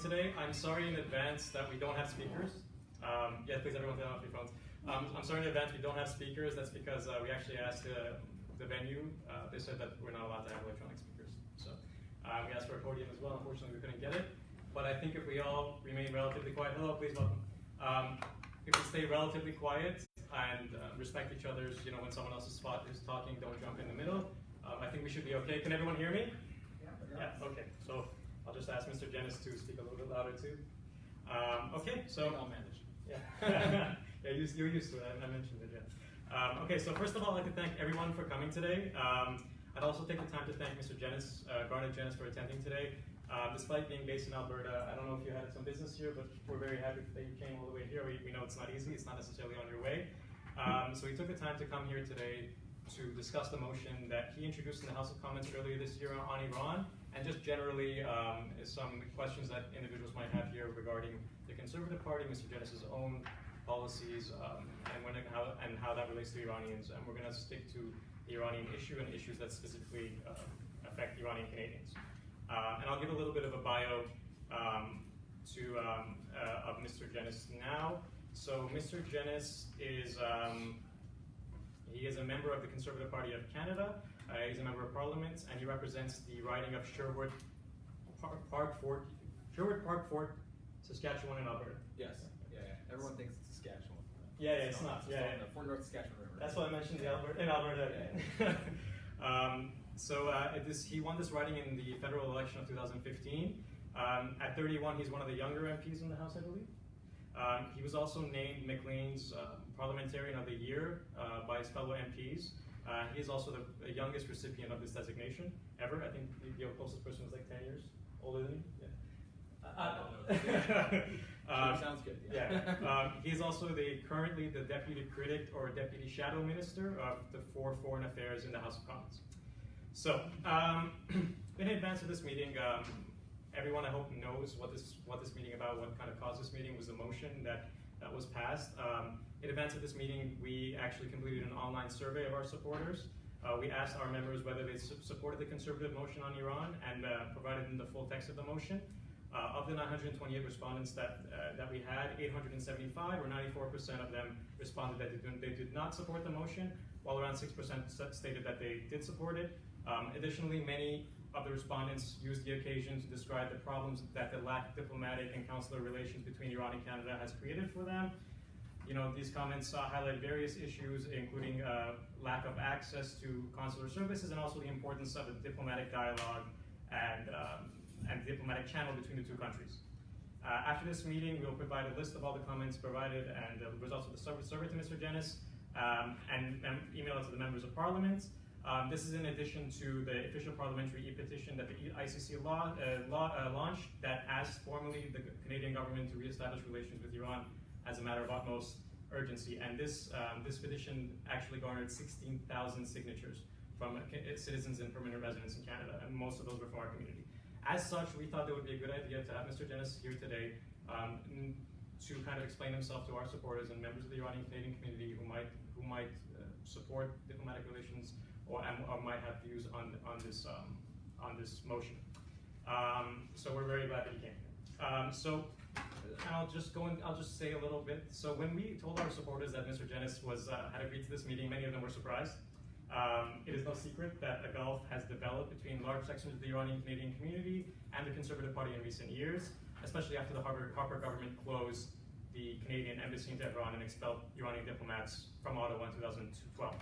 Today, I'm sorry in advance that we don't have speakers. Yeah, please everyone turn off your phones. I'm sorry in advance we don't have speakers. That's because we actually asked the venue. They said that we're not allowed to have electronic speakers. So we asked for a podium as well. Unfortunately, we couldn't get it. But I think if we all remain relatively quiet, hello, please welcome. If we stay relatively quiet and respect each other's, when someone else's spot is talking, don't jump in the middle. I think we should be okay. Can everyone hear me? Yeah. Okay. So I'll just ask Mr. Jennis to speak a little bit louder too. Okay. So I'll manage. Yeah. Yeah. You're used to it. I mentioned it. Yeah. Okay. So first of all, I'd like to thank everyone for coming today. I'd also take the time to thank Mr. Jennis, Garnet Jennis, for attending today. Despite being based in Alberta, I don't know if you had some business here, but we're very happy that you came all the way here. We know it's not easy. It's not necessarily on your way. So he took the time to come here today to discuss the motion that he introduced in the House of Commons earlier this year on Iran, and just generally some questions that individuals might have here regarding the Conservative Party, Mr. Jennis's own policies, and how that relates to Iranians. And we're going to stick to the Iranian issue and issues that specifically affect Iranian Canadians. And I'll give a little bit of a bio of Mr. Jennis now. So Mr. Jennis is he is a member of the Conservative Party of Canada. He's a member of Parliament, and he represents the riding of Sherwood Park Fort, Saskatchewan, in Alberta. Yes. Yeah. Everyone thinks it's Saskatchewan. Yeah, it's not. It's on the Fort North Saskatchewan River. That's why I mentioned in Alberta. He won this riding in the federal election of 2015. At 31, he's one of the younger MPs in the House, I believe. He was also named Maclean's Parliamentarian of the Year by his fellow MPs. He is also the youngest recipient of this designation ever. I think the closest person was like 10 years older than you. Yeah. Sounds good. Yeah. He's also currently the Deputy Critic or Deputy Shadow Minister of for Foreign Affairs in the House of Commons. So, in advance of this meeting, everyone I hope knows what this meeting about, what kind of caused this meeting was the motion that was passed. In advance of this meeting, we actually completed an online survey of our supporters. We asked our members whether they supported the Conservative motion on Iran and provided them the full text of the motion. Of the 928 respondents that we had, 875 or 94% of them responded that they did not support the motion, while around 6% stated that they did support it. Additionally, many of the respondents used the occasion to describe the problems that the lack of diplomatic and consular relations between Iran and Canada has created for them. These comments highlight various issues, including lack of access to consular services and also the importance of a diplomatic dialogue and diplomatic channel between the two countries. After this meeting, we'll provide a list of all the comments provided and the results of the survey to Mr. Jennis and email it to the members of Parliament. This is in addition to the official parliamentary e-petition that the ICC launched that asked formally the Canadian government to reestablish relations with Iran as a matter of utmost urgency. And this petition actually garnered 16,000 signatures from citizens and permanent residents in Canada, and most of those were from our community. As such, we thought it would be a good idea to have Mr. Jennis here today to kind of explain himself to our supporters and members of the Iranian Canadian community who might support diplomatic relations or might have views on this motion. So we're very glad that he came here. I'll just say a little bit. So when we told our supporters that Mr. Jennis had agreed to this meeting, many of them were surprised. It is no secret that a gulf has developed between large sections of the Iranian Canadian community and the Conservative Party in recent years, especially after the Harper government closed the Canadian embassy in Tehran and expelled Iranian diplomats from Ottawa in 2012.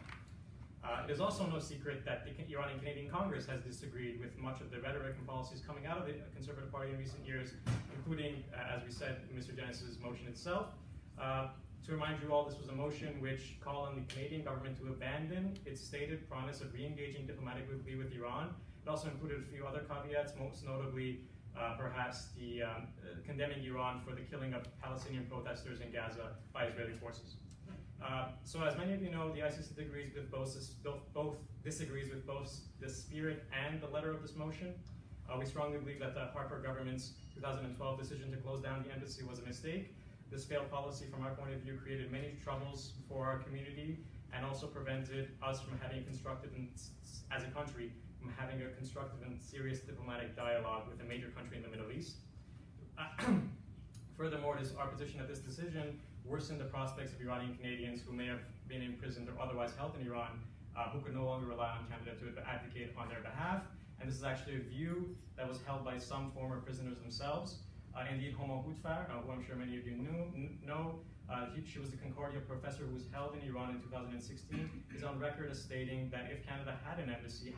It is also no secret that the Iranian Canadian Congress has disagreed with much of the rhetoric and policies coming out of the Conservative Party in recent years, including, as we said, Mr. Jennis's motion itself. To remind you all, this was a motion which called on the Canadian government to abandon its stated promise of re-engaging diplomatically with Iran. It also included a few other caveats, most notably perhaps the condemning Iran for the killing of Palestinian protesters in Gaza by Israeli forces. So as many of you know, the ICC disagrees with both the spirit and the letter of this motion. We strongly believe that the Harper government's 2012 decision to close down the embassy was a mistake. This failed policy, from our point of view, created many troubles for our community and also prevented us from having as a country, from having a constructive and serious diplomatic dialogue with a major country in the Middle East. Furthermore, our position that this decision worsened the prospects of Iranian Canadians who may have been imprisoned or otherwise held in Iran, who could no longer rely on Canada to advocate on their behalf. And this is actually a view that was held by some former prisoners themselves. Indeed, Homa Houtfar, who I'm sure many of you know, she was the Concordia professor who was held in Iran in 2016, is on record as stating that if Canada had an embassy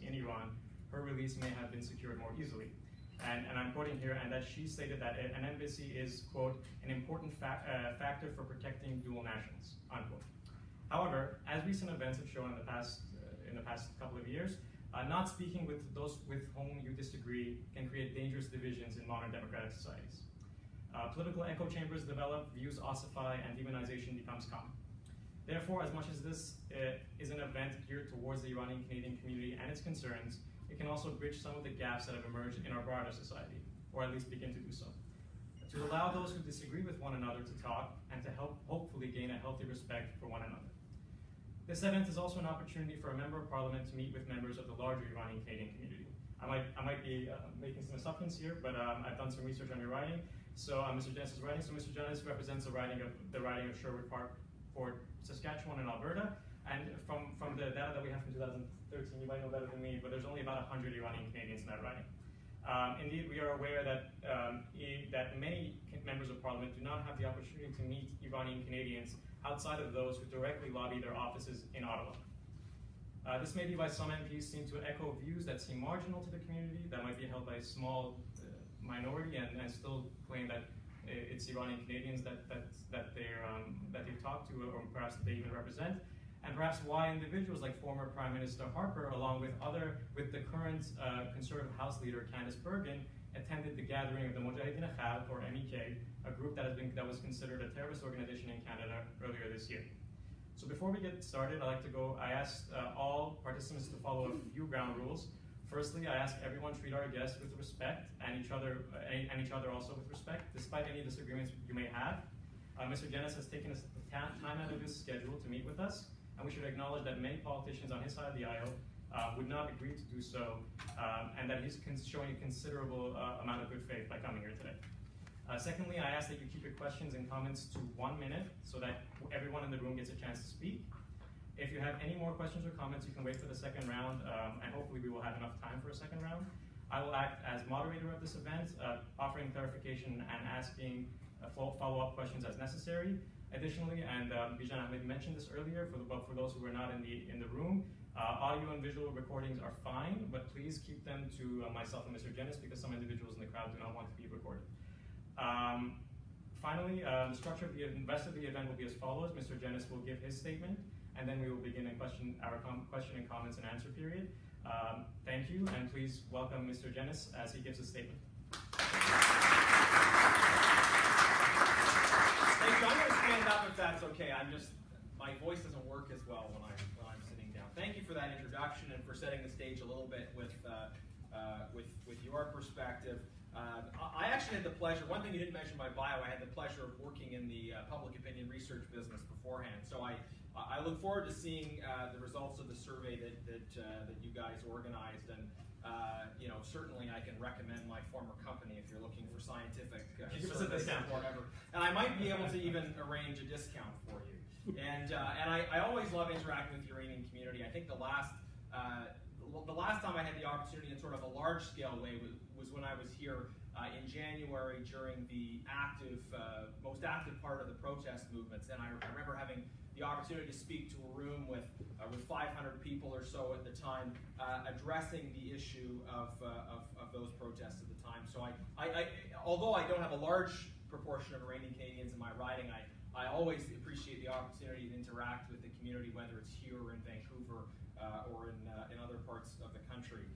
in Iran, her release may have been secured more easily. And I'm quoting here, and that she stated that an embassy is, quote, an important factor for protecting dual nationals, unquote. However, as recent events have shown in the past couple of years, not speaking with those with whom you disagree can create dangerous divisions in modern democratic societies. Political echo chambers develop, views ossify, and demonization becomes common. Therefore, as much as this is an event geared towards the Iranian Canadian community and its concerns, it can also bridge some of the gaps that have emerged in our broader society, or at least begin to do so. To allow those who disagree with one another to talk and to help hopefully gain a healthy respect for one another. This event is also an opportunity for a member of parliament to meet with members of the larger Iranian Canadian community. I might be making some assumptions here, but I've done some research on your writing. So Mr. Jennis is writing. So Mr. Jennis represents the riding of Sherwood Park, Fort Saskatchewan, and Alberta. And from the data that we have from 2013, you might know better than me, but there's only about 100 Iranian Canadians in that riding. Indeed, we are aware that that many members of parliament do not have the opportunity to meet Iranian Canadians outside of those who directly lobby their offices in Ottawa. This may be why some MPs seem to echo views that seem marginal to the community, that might be held by a small minority, and still claim that it's Iranian Canadians that they've talked to, or perhaps that they even represent. And perhaps why individuals like former Prime Minister Harper, along with the current Conservative House Leader Candice Bergen, attended the gathering of the Mojahedin Khalq, or MEK, a group that was considered a terrorist organization in Canada earlier this year. So before we get started, I asked all participants to follow a few ground rules. Firstly, I ask everyone treat our guests with respect and each other also with respect, despite any disagreements you may have. Mr. Jennis has taken time out of his schedule to meet with us, and we should acknowledge that many politicians on his side of the aisle would not agree to do so, and that he's showing a considerable amount of good faith by coming here today. Secondly, I ask that you keep your questions and comments to 1 minute so that everyone in the room gets a chance to speak. If you have any more questions or comments, you can wait for the second round, and hopefully we will have enough time for a second round. I will act as moderator of this event, offering clarification and asking follow-up questions as necessary. Additionally, and Bijan Ahmed mentioned this earlier, for those who were not in the room, audio and visual recordings are fine, but please keep them to myself and Mr. Jennis, because some individuals in the crowd do not want to be recorded. Finally, the structure of the rest of the event will be as follows. Mr. Jennis will give his statement, and then we will begin our question and comments and answer period. Thank you, and please welcome Mr. Jennis as he gives his statement. Thank you. I'm going to stand up if that's okay. My voice doesn't work as well when I'm sitting down. Thank you for that introduction and for setting the stage a little bit with your perspective. I actually had the pleasure, one thing you didn't mention in my bio, I had the pleasure of working in the public opinion research business beforehand. So I look forward to seeing the results of the survey that you guys organized, and certainly I can recommend my former company if you're looking for scientific surveys or whatever. And I might be able to even arrange a discount for you. And I always love interacting with the Iranian community. I think the last time I had the opportunity in sort of a large-scale way was when I was here in January during the most active part of the protest movements. And I remember having the opportunity to speak to a room with 500 people or so at the time, addressing the issue of those protests at the time. So although I don't have a large proportion of Iranian Canadians in my riding, I always appreciate the opportunity to interact with the community, whether it's here or in Vancouver or in other parts of the country.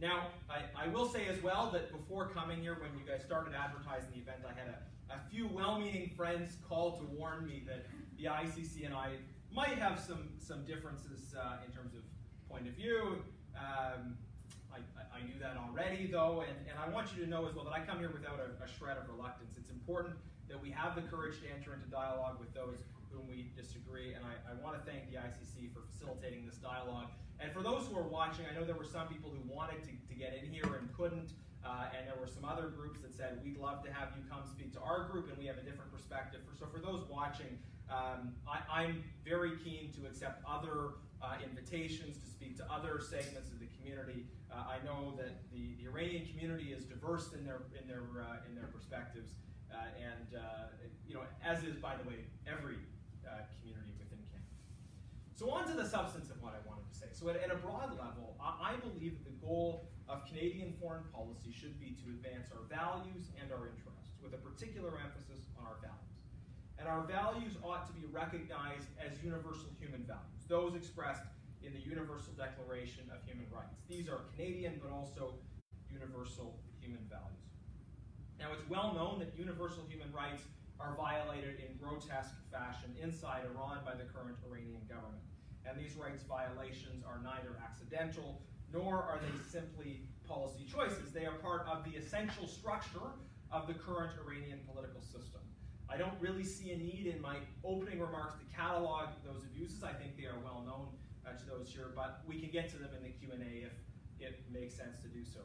Now, I will say as well that before coming here, when you guys started advertising the event, I had a few well-meaning friends call to warn me that the ICC and I might have some differences in terms of point of view. I knew that already, though, and I want you to know as well that I come here without a shred of reluctance. It's important that we have the courage to enter into dialogue with those whom we disagree, and I want to thank the ICC for facilitating this dialogue. And for those who are watching, I know there were some people who wanted to get in here and couldn't. and there were some other groups that said, we'd love to have you come speak to our group, and we have a different perspective. So for those watching, I'm very keen to accept other invitations to speak to other segments of the community. I know that the Iranian community is diverse in their perspectives, and as is, by the way, every community within Canada. So on to the substance of what I wanted to say. So at a broad level, I believe that the goal of Canadian foreign policy should be to advance our values and our interests, with a particular emphasis on our values. And our values ought to be recognized as universal human values, those expressed in the Universal Declaration of Human Rights. These are Canadian, but also universal human values. Now, it's well known that universal human rights are violated in grotesque fashion inside Iran by the current Iranian government. And these rights violations are neither accidental, nor are they simply policy choices. They are part of the essential structure of the current Iranian political system. I don't really see a need in my opening remarks to catalog those abuses. I think they are well known to those here, but we can get to them in the Q&A if it makes sense to do so.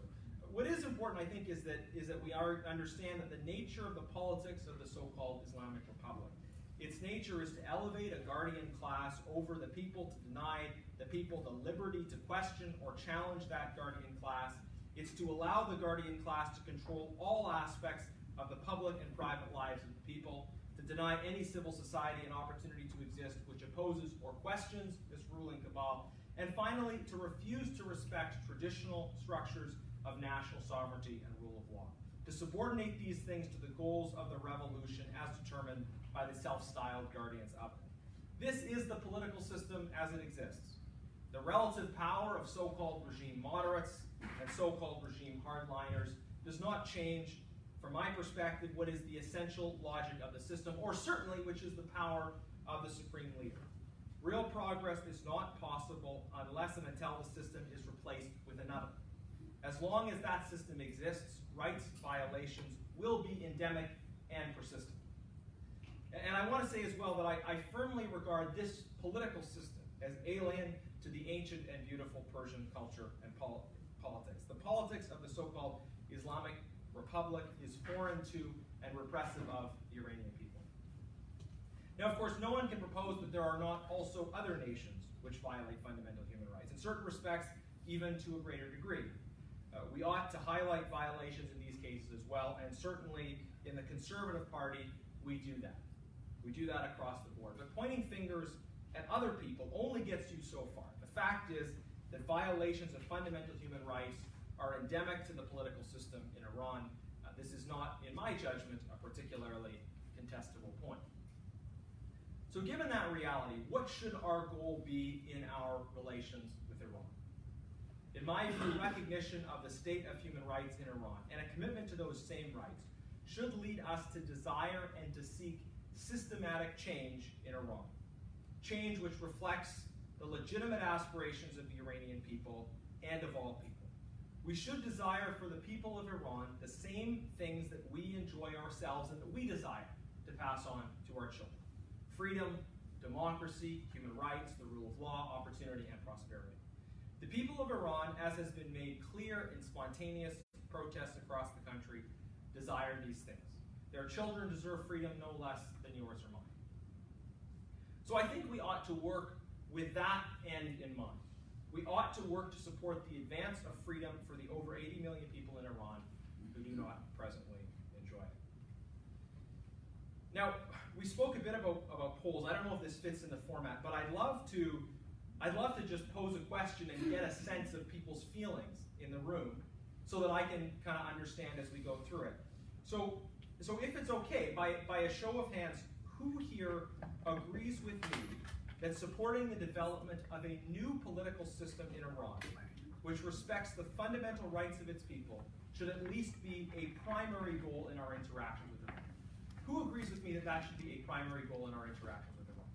What is important, I think, is that we understand that the nature of the politics of the so-called Islamic Republic, its nature is to elevate a guardian class over the people, to deny the people the liberty to question or challenge that guardian class. It's to allow the guardian class to control all aspects of the public and private lives of the people, to deny any civil society an opportunity to exist which opposes or questions this ruling cabal, and finally, to refuse to respect traditional structures of national sovereignty and rule of law, to subordinate these things to the goals of the revolution as determined by the self-styled guardians of it. This is the political system as it exists. The relative power of so-called regime moderates and so-called regime hardliners does not change, from my perspective, what is the essential logic of the system, or certainly which is the power of the supreme leader. Real progress is not possible unless and until the system is replaced with another. As long as that system exists, rights violations will be endemic and persistent. And I want to say as well that I firmly regard this political system as alien to the ancient and beautiful Persian culture and politics. The politics of the so-called Islamic Republic is foreign to and repressive of the Iranian people. Now, of course, no one can propose that there are not also other nations which violate fundamental human rights, in certain respects, even to a greater degree. We ought to highlight violations in these cases as well, and certainly in the Conservative Party, we do that. We do that across the board. But pointing fingers at other people only gets you so far. The fact is that violations of fundamental human rights are endemic to the political system in Iran. This is not, in my judgment, a particularly contestable point. So given that reality, what should our goal be in our relations with Iran? In my view, recognition of the state of human rights in Iran and a commitment to those same rights should lead us to desire and to seek systematic change in Iran. Change which reflects the legitimate aspirations of the Iranian people and of all people. We should desire for the people of Iran the same things that we enjoy ourselves and that we desire to pass on to our children. Freedom, democracy, human rights, the rule of law, opportunity, and prosperity. The people of Iran, as has been made clear in spontaneous protests across the country, desire these things. Their children deserve freedom no less than yours or mine. So I think we ought to work with that end in mind. We ought to work to support the advance of freedom for the over 80 million people in Iran who do not presently enjoy it. Now, we spoke a bit about polls. I don't know if this fits in the format, but I'd love to just pose a question and get a sense of people's feelings in the room so that I can kind of understand as we go through it. So if it's okay, by a show of hands, who here agrees with me that supporting the development of a new political system in Iran, which respects the fundamental rights of its people, should at least be a primary goal in our interaction with Iran? Who agrees with me that that should be a primary goal in our interaction with Iran?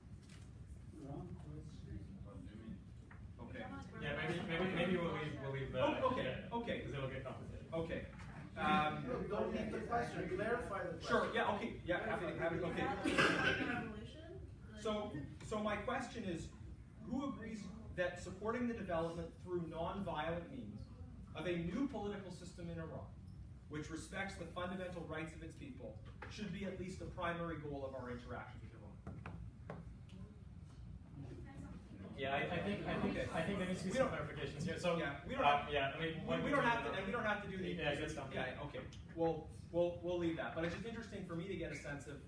Okay. Yeah, maybe we'll leave okay. because it'll get complicated. Okay. Don't leave the question. Clarify the question. Sure. Yeah. Okay. Yeah. Okay. So my question is, who agrees that supporting the development through non-violent means of a new political system in Iran, which respects the fundamental rights of its people, should be at least a primary goal of our interactions with Iran. Yeah, I think there needs to be some clarifications here. So Yeah, we don't have, yeah, I mean, we don't have to, and we don't have to do the. Yeah, good stuff. Yeah, okay. We'll leave that. But it's just interesting for me to get a sense of,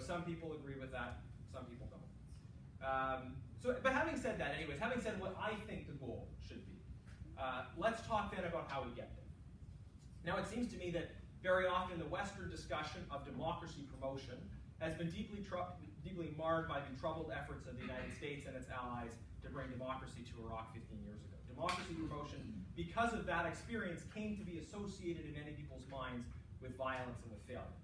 some people agree with that, some people don't. But having said that, anyways, having said what I think the goal should be, let's talk then about how we get there. Now, it seems to me that very often the Western discussion of democracy promotion has been deeply marred by the troubled efforts of the United States and its allies to bring democracy to Iraq 15 years ago. Democracy promotion, because of that experience, came to be associated in many people's minds with violence and with failure.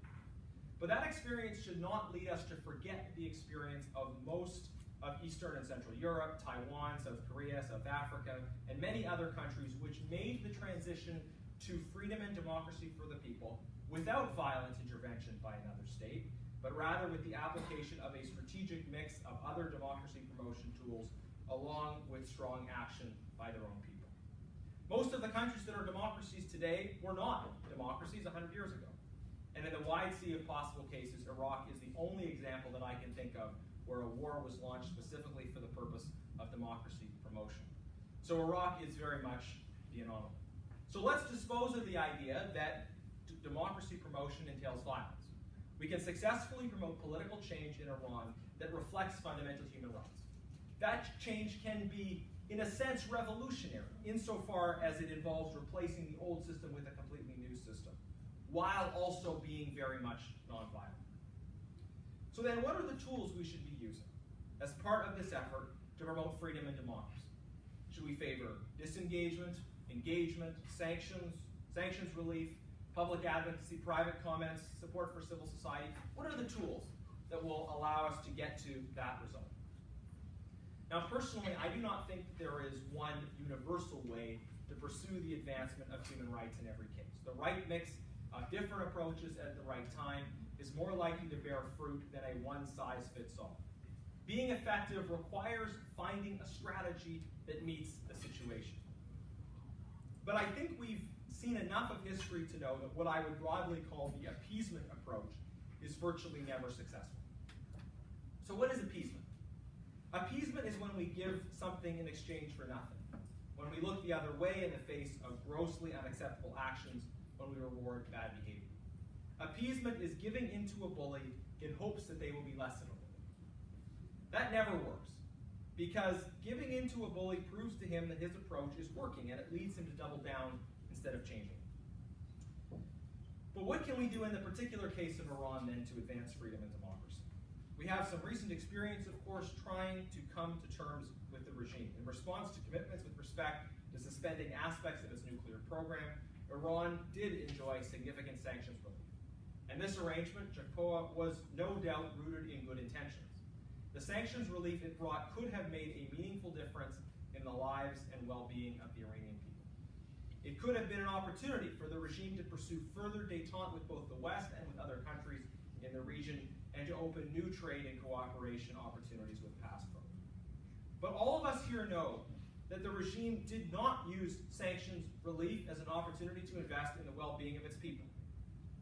But that experience should not lead us to forget the experience of most of Eastern and Central Europe, Taiwan, South Korea, South Africa, and many other countries which made the transition to freedom and democracy for the people without violent intervention by another state, but rather with the application of a strategic mix of other democracy promotion tools along with strong action by their own people. Most of the countries that are democracies today were not democracies 100 years ago. And in the wide sea of possible cases, Iraq is the only example that I can think of where a war was launched specifically for the purpose of democracy promotion. So Iraq is very much the anomaly. So let's dispose of the idea that democracy promotion entails violence. We can successfully promote political change in Iran that reflects fundamental human rights. That change can be, in a sense, revolutionary, insofar as it involves replacing the old system with a completely new system, while also being very much nonviolent. So then, what are the tools we should be using as part of this effort to promote freedom and democracy? Should we favor disengagement, engagement, sanctions relief, public advocacy, private comments, support for civil society? What are the tools that will allow us to get to that result? Now, personally, I do not think that there is one universal way to pursue the advancement of human rights in every case. The right mix of different approaches at the right time is more likely to bear fruit than a one-size-fits-all. Being effective requires finding a strategy that meets the situation. But I think we've seen enough of history to know that what I would broadly call the appeasement approach is virtually never successful. So what is appeasement? Appeasement is when we give something in exchange for nothing, when we look the other way in the face of grossly unacceptable actions, when we reward bad behavior. Appeasement is giving into a bully in hopes that they will be less of a bully. That never works, because giving into a bully proves to him that his approach is working, and it leads him to double down instead of changing. But what can we do in the particular case of Iran then to advance freedom and democracy? We have some recent experience, of course, trying to come to terms with the regime. In response to commitments with respect to suspending aspects of its nuclear program, Iran did enjoy significant sanctions relief. And this arrangement, JCPOA, was no doubt rooted in good intentions. The sanctions relief it brought could have made a meaningful difference in the lives and well-being of the Iranian people. It could have been an opportunity for the regime to pursue further détente with both the West and with other countries in the region, and to open new trade and cooperation opportunities with past foes. But all of us here know that the regime did not use sanctions relief as an opportunity to invest in the well-being of its people.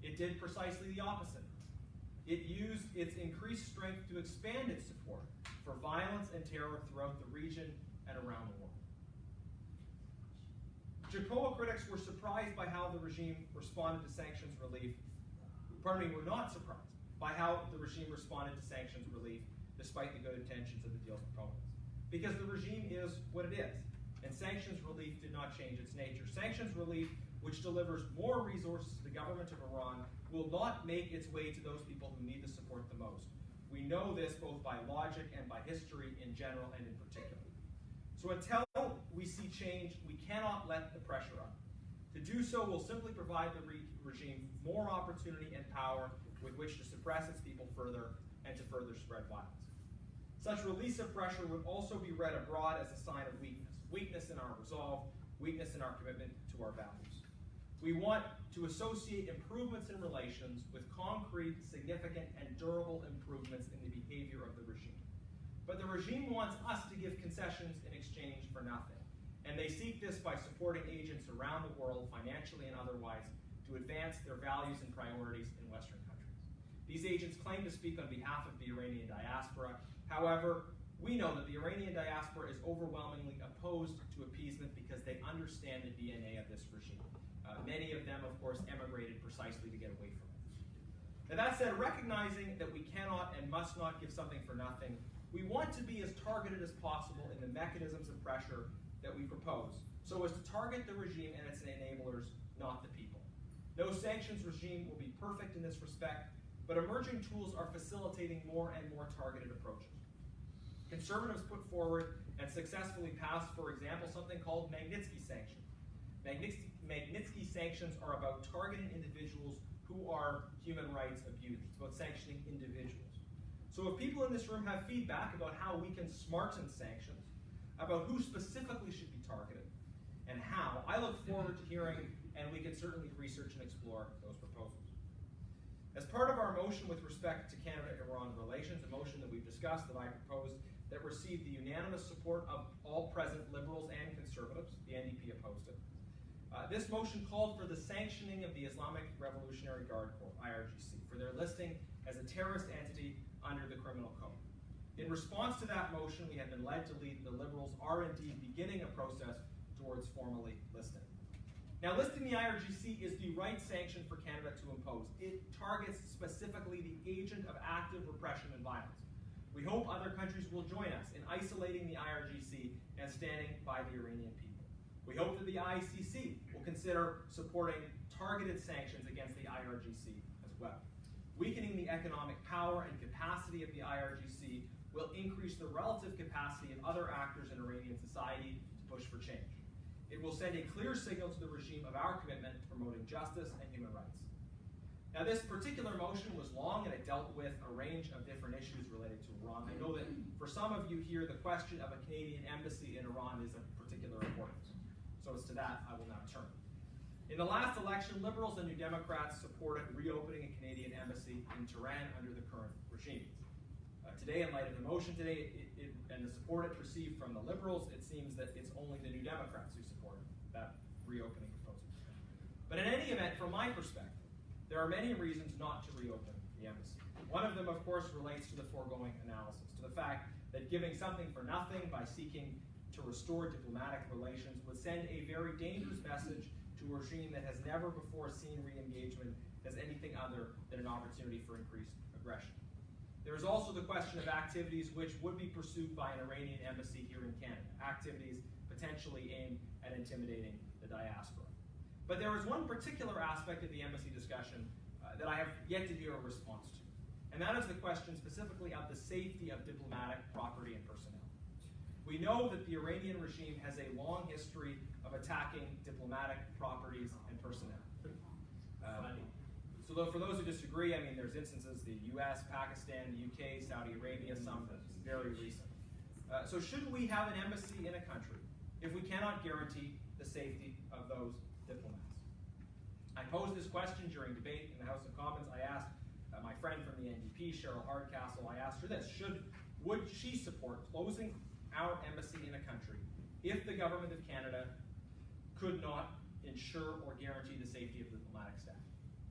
It did precisely the opposite. It used its increased strength to expand its support for violence and terror throughout the region and around the world. JCPOA critics were surprised by how the regime responded to sanctions relief. Were not surprised by how the regime responded to sanctions relief, despite the good intentions of the deal's proponents. Because the regime is what it is, and sanctions relief did not change its nature. Sanctions relief, which delivers more resources to the government of Iran, will not make its way to those people who need the support the most. We know this both by logic and by history in general and in particular. So until we see change, we cannot let the pressure up. To do so will simply provide the regime more opportunity and power with which to suppress its people further and to further spread violence. Such release of pressure would also be read abroad as a sign of weakness. Weakness in our resolve, weakness in our commitment to our values. We want to associate improvements in relations with concrete, significant, and durable improvements in the behavior of the regime. But the regime wants us to give concessions in exchange for nothing. And they seek this by supporting agents around the world, financially and otherwise, to to advance their values and priorities in Western countries. These agents claim to speak on behalf of the Iranian diaspora. However, we know that the Iranian diaspora is overwhelmingly opposed to appeasement because they understand the DNA of this regime. Many of them, of course, emigrated precisely to get away from it. Now, that said, recognizing that we cannot and must not give something for nothing, we want to be as targeted as possible in the mechanisms of pressure that we propose, so as to target the regime and its enablers, not the people. No sanctions regime will be perfect in this respect, but emerging tools are facilitating more and more targeted approaches. Conservatives put forward and successfully passed, for example, something called Magnitsky sanctions. Magnitsky sanctions are about targeting individuals who are human rights abusers. It's about sanctioning individuals. So if people in this room have feedback about how we can smarten sanctions, about who specifically should be targeted, and how, I look forward to hearing, and we can certainly research and explore those proposals. As part of our motion with respect to Canada-Iran relations, a motion that we've discussed that I proposed that received the unanimous support of all present Liberals and Conservatives, the NDP opposed it. This motion called for the sanctioning of the Islamic Revolutionary Guard Corps, IRGC, for their listing as a terrorist entity under the Criminal Code. In response to that motion, we have been led to believe the Liberals are indeed beginning a process towards formally listing. Now, listing the IRGC is the right sanction for Canada to impose. It targets specifically the agent of active repression and violence. We hope other countries will join us in isolating the IRGC and standing by the Iranian people. We hope that the ICC will consider supporting targeted sanctions against the IRGC as well. Weakening the economic power and capacity of the IRGC will increase the relative capacity of other actors in Iranian society to push for change. It will send a clear signal to the regime of our commitment to promoting justice and human rights. Now, this particular motion was long and it dealt with a range of different issues related to Iran. I know that for some of you here, the question of a Canadian embassy in Iran is of particular importance. So as to that, I will now turn. In the last election, Liberals and New Democrats supported reopening a Canadian embassy in Tehran under the current regime. Today, in light of the motion today and the support it received from the Liberals, it seems that it's only the New Democrats who supported that reopening proposal. But in any event, from my perspective, there are many reasons not to reopen the embassy. One of them, of course, relates to the foregoing analysis, to the fact that giving something for nothing by seeking to restore diplomatic relations would send a very dangerous message to a regime that has never before seen re-engagement as anything other than an opportunity for increased aggression. There is also the question of activities which would be pursued by an Iranian embassy here in Canada, activities potentially aimed at intimidating the diaspora. But there is one particular aspect of the embassy discussion that I have yet to hear a response to, and that is the question specifically of the safety of diplomatic property and personnel. We know that the Iranian regime has a long history of attacking diplomatic properties and personnel. So for those who disagree, I mean, there's instances, the US, Pakistan, the UK, Saudi Arabia, some very recent. So should we have an embassy in a country if we cannot guarantee the safety of those diplomats? I posed this question during debate in the House of Commons. I asked my friend from the NDP, Cheryl Hardcastle, I asked her this: would she support closing our embassy in a country if the government of Canada could not ensure or guarantee the safety of diplomatic staff?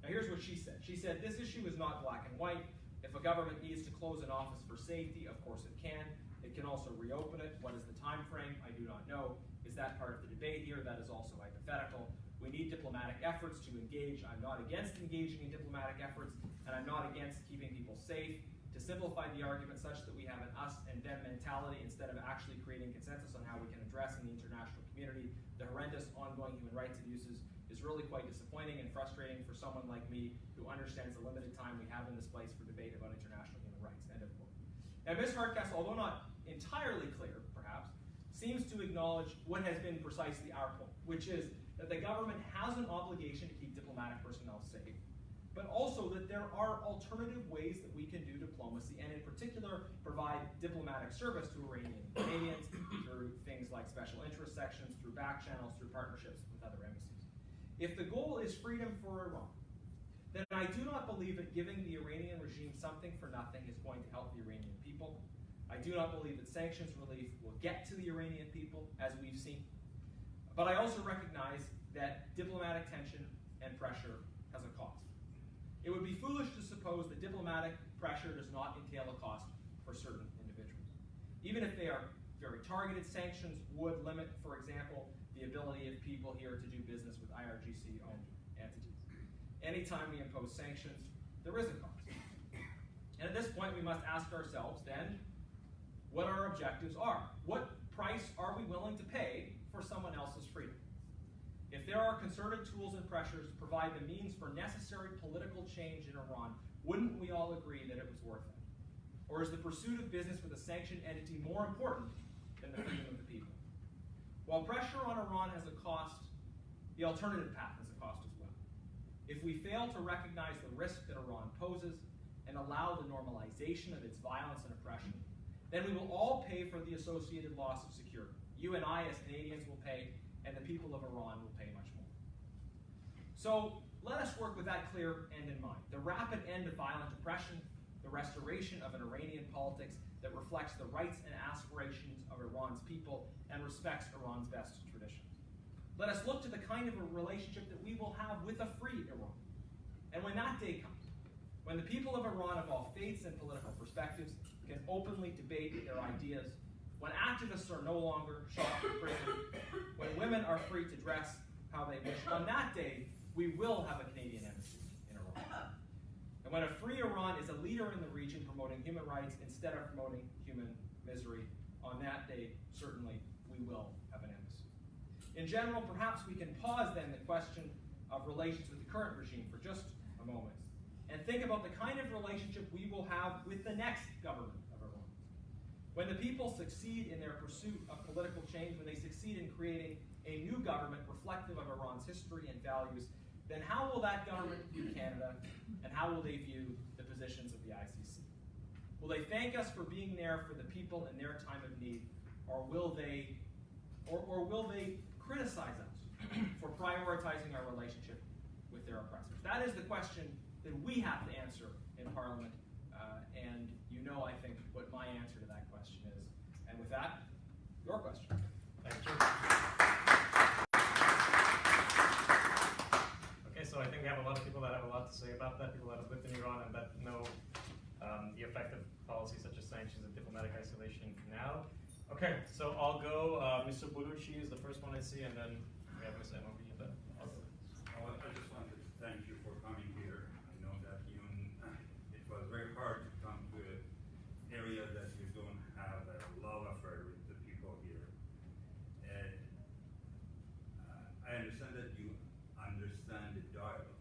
Now, here's what she said. She said, this issue is not black and white. If a government needs to close an office for safety, of course it can. It can also reopen it. What is the time frame? I do not know. Is that part of the debate here? That is also hypothetical. We need diplomatic efforts to engage. I'm not against engaging in diplomatic efforts, and I'm not against keeping people safe. To simplify the argument such that we have an us and them mentality instead of actually creating consensus on how we can address in the international community the horrendous ongoing human rights abuses is really quite disappointing and frustrating for someone like me who understands the limited time we have in this place for debate about international human rights, end of quote. Now, Ms. Hardcastle, although not entirely clear, perhaps, seems to acknowledge what has been precisely our point, which is that the government has an obligation to keep diplomatic personnel safe, but also that there are alternative ways that we can do diplomacy, and in particular, provide diplomatic service to Iranian Canadians through things like special interest sections, through back channels, through partnerships with other embassies. If the goal is freedom for Iran, then I do not believe that giving the Iranian regime something for nothing is going to help the Iranian people. I do not believe that sanctions relief will get to the Iranian people, as we've seen. But I also recognize that diplomatic tension and pressure has a cost. It would be foolish to suppose that diplomatic pressure does not entail a cost for certain individuals. Even if they are very targeted, sanctions would limit, for example, the ability of people here to do business with IRGC-owned entities. Anytime we impose sanctions, there is a cost. And at this point, we must ask ourselves then what our objectives are. What price are we willing to pay for someone else's freedom? If there are concerted tools and pressures to provide the means for necessary political change in Iran, wouldn't we all agree that it was worth it? Or is the pursuit of business with a sanctioned entity more important than the freedom of the people? While pressure on Iran has a cost, the alternative path has a cost as well. If we fail to recognize the risk that Iran poses and allow the normalization of its violence and oppression, then we will all pay for the associated loss of security. You and I as Canadians will pay, and the people of Iran will pay much more. So let us work with that clear end in mind. The rapid end of violent oppression, the restoration of an Iranian politics that reflects the rights and aspirations of Iran's people and respects Iran's best traditions. Let us look to the kind of a relationship that we will have with a free Iran. And when that day comes, when the people of Iran of all faiths and political perspectives can openly debate their ideas, when activists are no longer shot in prison, when women are free to dress how they wish, on that day, we will have a Canadian embassy in Iran. And when a free Iran is a leader in the region promoting human rights instead of promoting human misery, on that day, certainly, we will have an embassy. In general, perhaps we can pause then the question of relations with the current regime for just a moment and think about the kind of relationship we will have with the next government of Iran. When the people succeed in their pursuit of political change, when they succeed in creating a new government reflective of Iran's history and values, then how will that government view Canada, and how will they view the positions of the ICC? Will they thank us for being there for the people in their time of need, or will they criticize us for prioritizing our relationship with their oppressors? That is the question that we have to answer in Parliament, and you know, I think, what my answer to that question is. And with that, your question. Thank you. Okay, so I think we have a lot of people that have a lot to say about that, people that have lived in Iran and that know the effect of policies such as sanctions and diplomatic isolation now. Okay, so I'll go, Mr. Buluchi is the first one I see, and then we have Ms. Emobi. I just wanted to thank you for coming here. I know that it was very hard to come to an area that you don't have a love affair with the people here. And I understand that you understand the dialogue.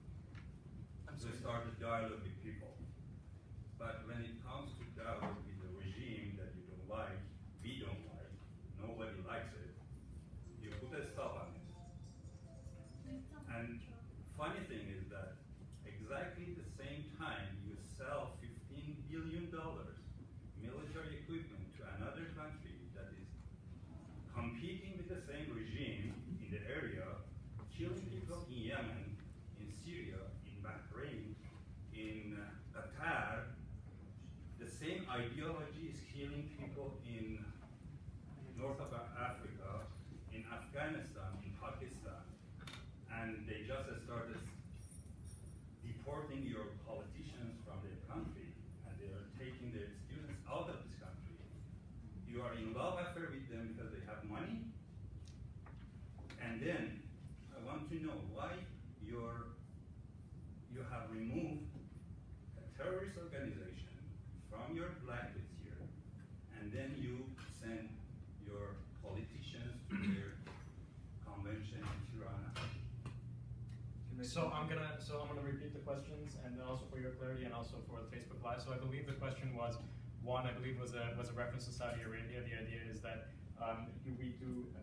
To start a dialogue with people. But when it comes to dialogue with the regime that you don't like, we don't like, nobody likes it, you put a stop on it. And funny thing is that exactly the same time you sell $15 billion military equipment to another country that is competing with the same regime in the area, killing people in Yemen, in Syria, in Bahrain, in Qatar, the same ideology is killing people in North Africa, in Afghanistan, in Pakistan, and they just started deporting your politicians from their country, and they are taking their students out of this country. You are in love affair with them because they have money, and then I want to know why you have removed a terrorist organization from your blacklist here, and then you send your politicians to their convention in Tirana. So I'm gonna repeat the questions, and then also for your clarity, and also for the Facebook Live. So I believe the question was, one, I believe was a reference to Saudi Arabia. The idea is that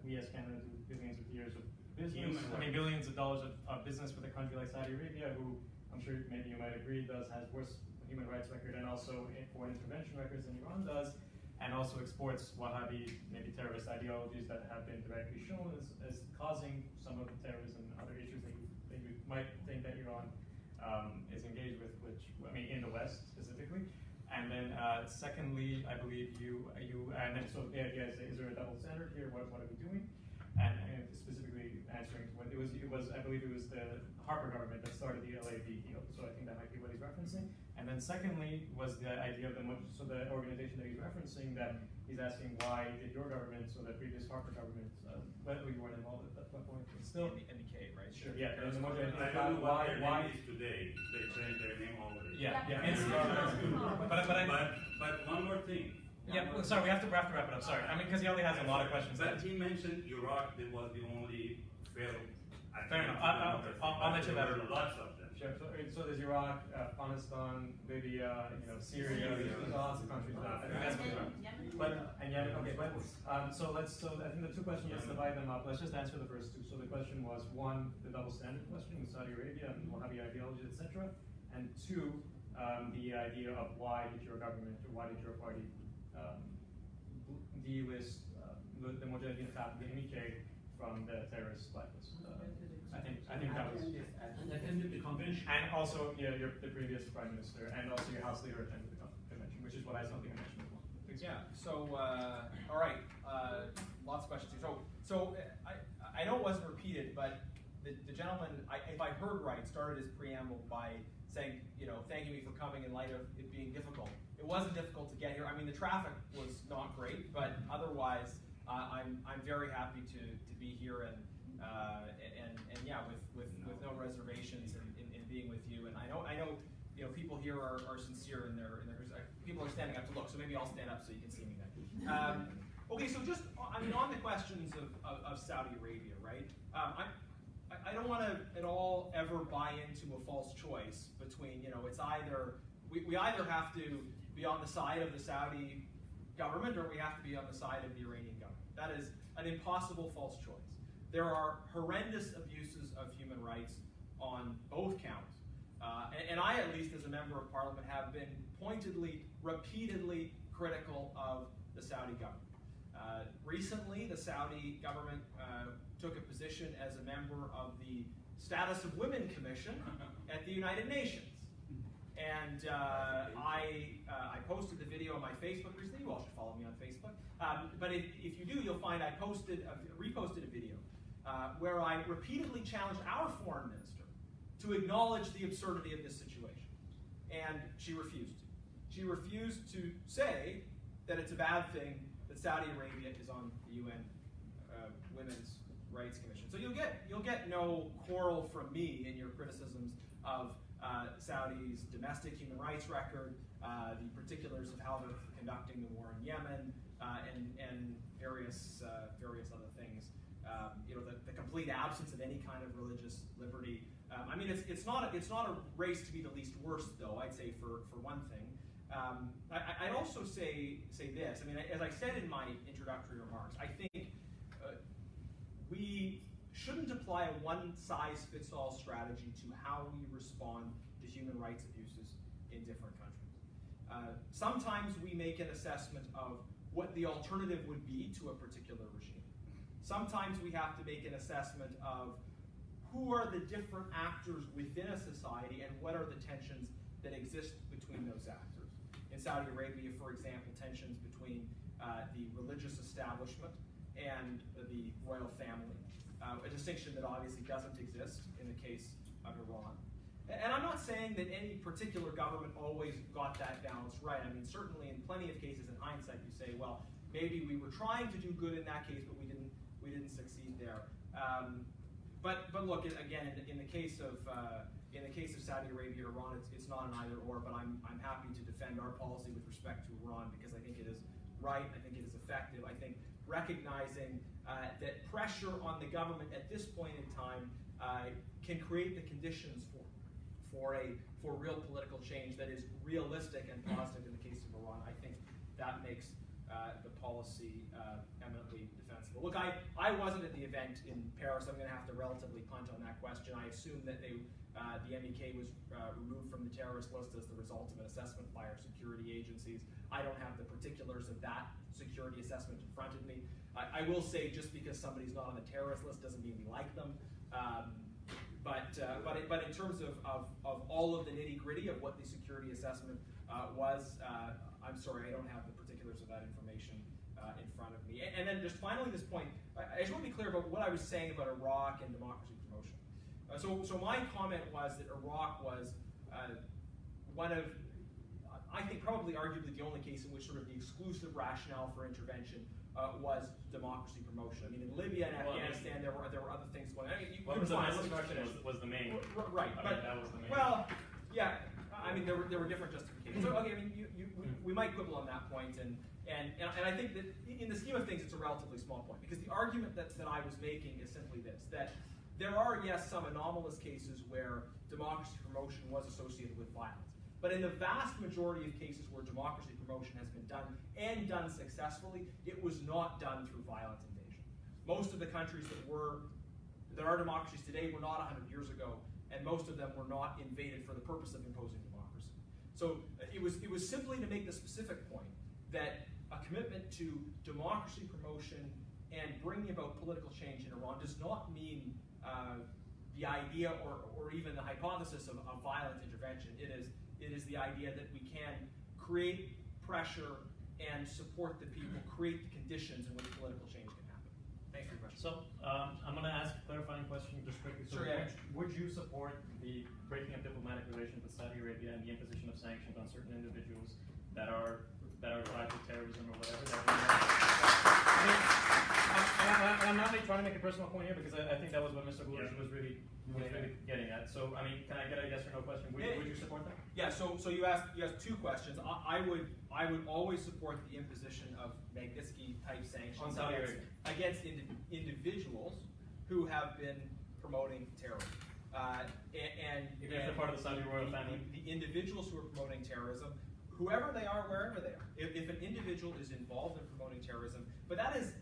we as Canada do billions of years of business. Billions of dollars of business with a country like Saudi Arabia, who I'm sure maybe you might agree has worse human rights record and also foreign intervention records than Iran does, and also exports Wahhabi, maybe terrorist ideologies that have been directly shown as causing some of the terrorism and other issues that you might think that Iran is engaged with, in the West specifically. And then secondly, I believe and then so the idea is there a double standard here? What are we doing? And think specifically answering to what it was. I believe it was the Harper government that started the LAV deal. So I think that might be what he's referencing. And then secondly was the idea of so the organization that he's referencing, that he's asking why did your government, so the previous Harper government, whether you weren't involved at that point, but still. MBK, right? Sure. Yeah. And the I don't know what their name is today. They changed their name already. Yeah. But one more thing. Yeah, well, sorry, we have to wrap it up. Sorry, I mean, because he only has a lot of questions. But he mentioned Iraq. That was the only failed. Fair enough. I'll mention that. There were lots of them. Sure. So there's Iraq, Afghanistan, Libya, Syria. There's lots of countries. I think that's what's right. But and Yemen. Okay. But so I think the two questions. Let's divide them up. Let's just answer the first two. So the question was one, the double standard question with Saudi Arabia and Wahhabi ideology, etc. And two, the idea of why did your government or why did your party delist the Mujahideen Khalq, the MEK, from the terrorist blacklist. I think that was. And attended the convention. And also, the previous prime minister, and also your House leader attended the convention, which is what I something I mentioned as well. Please. Yeah. So, all right. Lots of questions here. So I know it wasn't repeated, but the gentleman, if I heard right, started his preamble by saying, thanking me for coming in light of it being difficult. It wasn't difficult to get here. I mean, the traffic was not great, but otherwise, I'm very happy to be here and yeah, with no reservations in being with you. And I know people here are sincere in their people are standing up to look. So maybe I'll stand up so you can see me then. Okay, so just on the questions of Saudi Arabia, right? I don't want to at all ever buy into a false choice between it's either we either have to be on the side of the Saudi government or we have to be on the side of the Iranian government. That is an impossible false choice. There are horrendous abuses of human rights on both counts. And I, at least as a member of parliament, have been pointedly, repeatedly critical of the Saudi government. Recently, the Saudi government took a position as a member of the Status of Women Commission at the United Nations. And I posted the video on my Facebook recently. You all should follow me on Facebook. But if you do, you'll find I reposted a video where I repeatedly challenged our foreign minister to acknowledge the absurdity of this situation. And she refused to. She refused to say that it's a bad thing that Saudi Arabia is on the UN Women's Rights Commission. So you'll get no quarrel from me in your criticisms of Saudi's domestic human rights record, the particulars of how they're conducting the war in Yemen, and various other things. The complete absence of any kind of religious liberty. I mean, it's not a race to be the least worst, though. I'd say for one thing. I'd also say this. I mean, as I said in my introductory remarks, I think we shouldn't apply a one-size-fits-all strategy to how we respond to human rights abuses in different countries. Sometimes we make an assessment of what the alternative would be to a particular regime. Sometimes we have to make an assessment of who are the different actors within a society and what are the tensions that exist between those actors. In Saudi Arabia, for example, tensions between the religious establishment and the royal family, a distinction that obviously doesn't exist in the case of Iran. And I'm not saying that any particular government always got that balance right. I mean, certainly in plenty of cases in hindsight, you say, well, maybe we were trying to do good in that case, but we didn't succeed there. But look, again, in the case of Saudi Arabia, Iran, it's not an either or. But I'm happy to defend our policy with respect to Iran because I think it is right. I think it is effective. I think recognizing that pressure on the government at this point in time can create the conditions for real political change that is realistic and positive in the case of Iran. I think that makes the policy eminently defensible. Look, I wasn't at the event in Paris. I'm going to have to relatively punt on that question. I assume that the MEK was removed from the terrorist list as the result of an assessment by our security agencies. I don't have the particulars of that security assessment in front of me. I will say just because somebody's not on the terrorist list doesn't mean we like them. But in terms of all of the nitty-gritty of what the security assessment was, I'm sorry, I don't have the particulars of that information in front of me. And then just finally this point, I just want to be clear about what I was saying about Iraq and democracy promotion. So my comment was that Iraq was one of, I think probably arguably the only case in which sort of the exclusive rationale for intervention was democracy promotion. I mean, in Libya and Afghanistan, there were other things going on. I mean, you Well, couldn't the find mass such destruction was the main. Right, I but mean, that was the main. well, yeah. I mean, there were different justifications. So okay, I mean, we might quibble on that point, and I think that in the scheme of things, it's a relatively small point because the argument that I was making is simply this: that there are, yes, some anomalous cases where democracy promotion was associated with violence. But in the vast majority of cases where democracy promotion has been done, and done successfully, it was not done through violent invasion. Most of the countries that are democracies today were not 100 years ago, and most of them were not invaded for the purpose of imposing democracy. So it was simply to make the specific point that a commitment to democracy promotion and bringing about political change in Iran does not mean the idea or even the hypothesis of violent intervention. It is the idea that we can create pressure and support the people, create the conditions in which political change can happen. Thanks for your question. So I'm going to ask a clarifying question just quickly. So Sure, yeah. would you support the breaking of diplomatic relations with Saudi Arabia and the imposition of sanctions on certain individuals that are tied to terrorism or whatever? I'm not trying to make a personal point here because I think that was what Mr. Goulash was really getting at. So I mean, can I get a yes or no question? Would you support that? Yeah. So you asked two questions. I would always support the imposition of Magnitsky type sanctions On Saudi Arabia against individuals who have been promoting terrorism. Even if they're part of the Saudi royal family. The individuals who are promoting terrorism, whoever they are, wherever they are. If an individual is involved in promoting terrorism, but that is.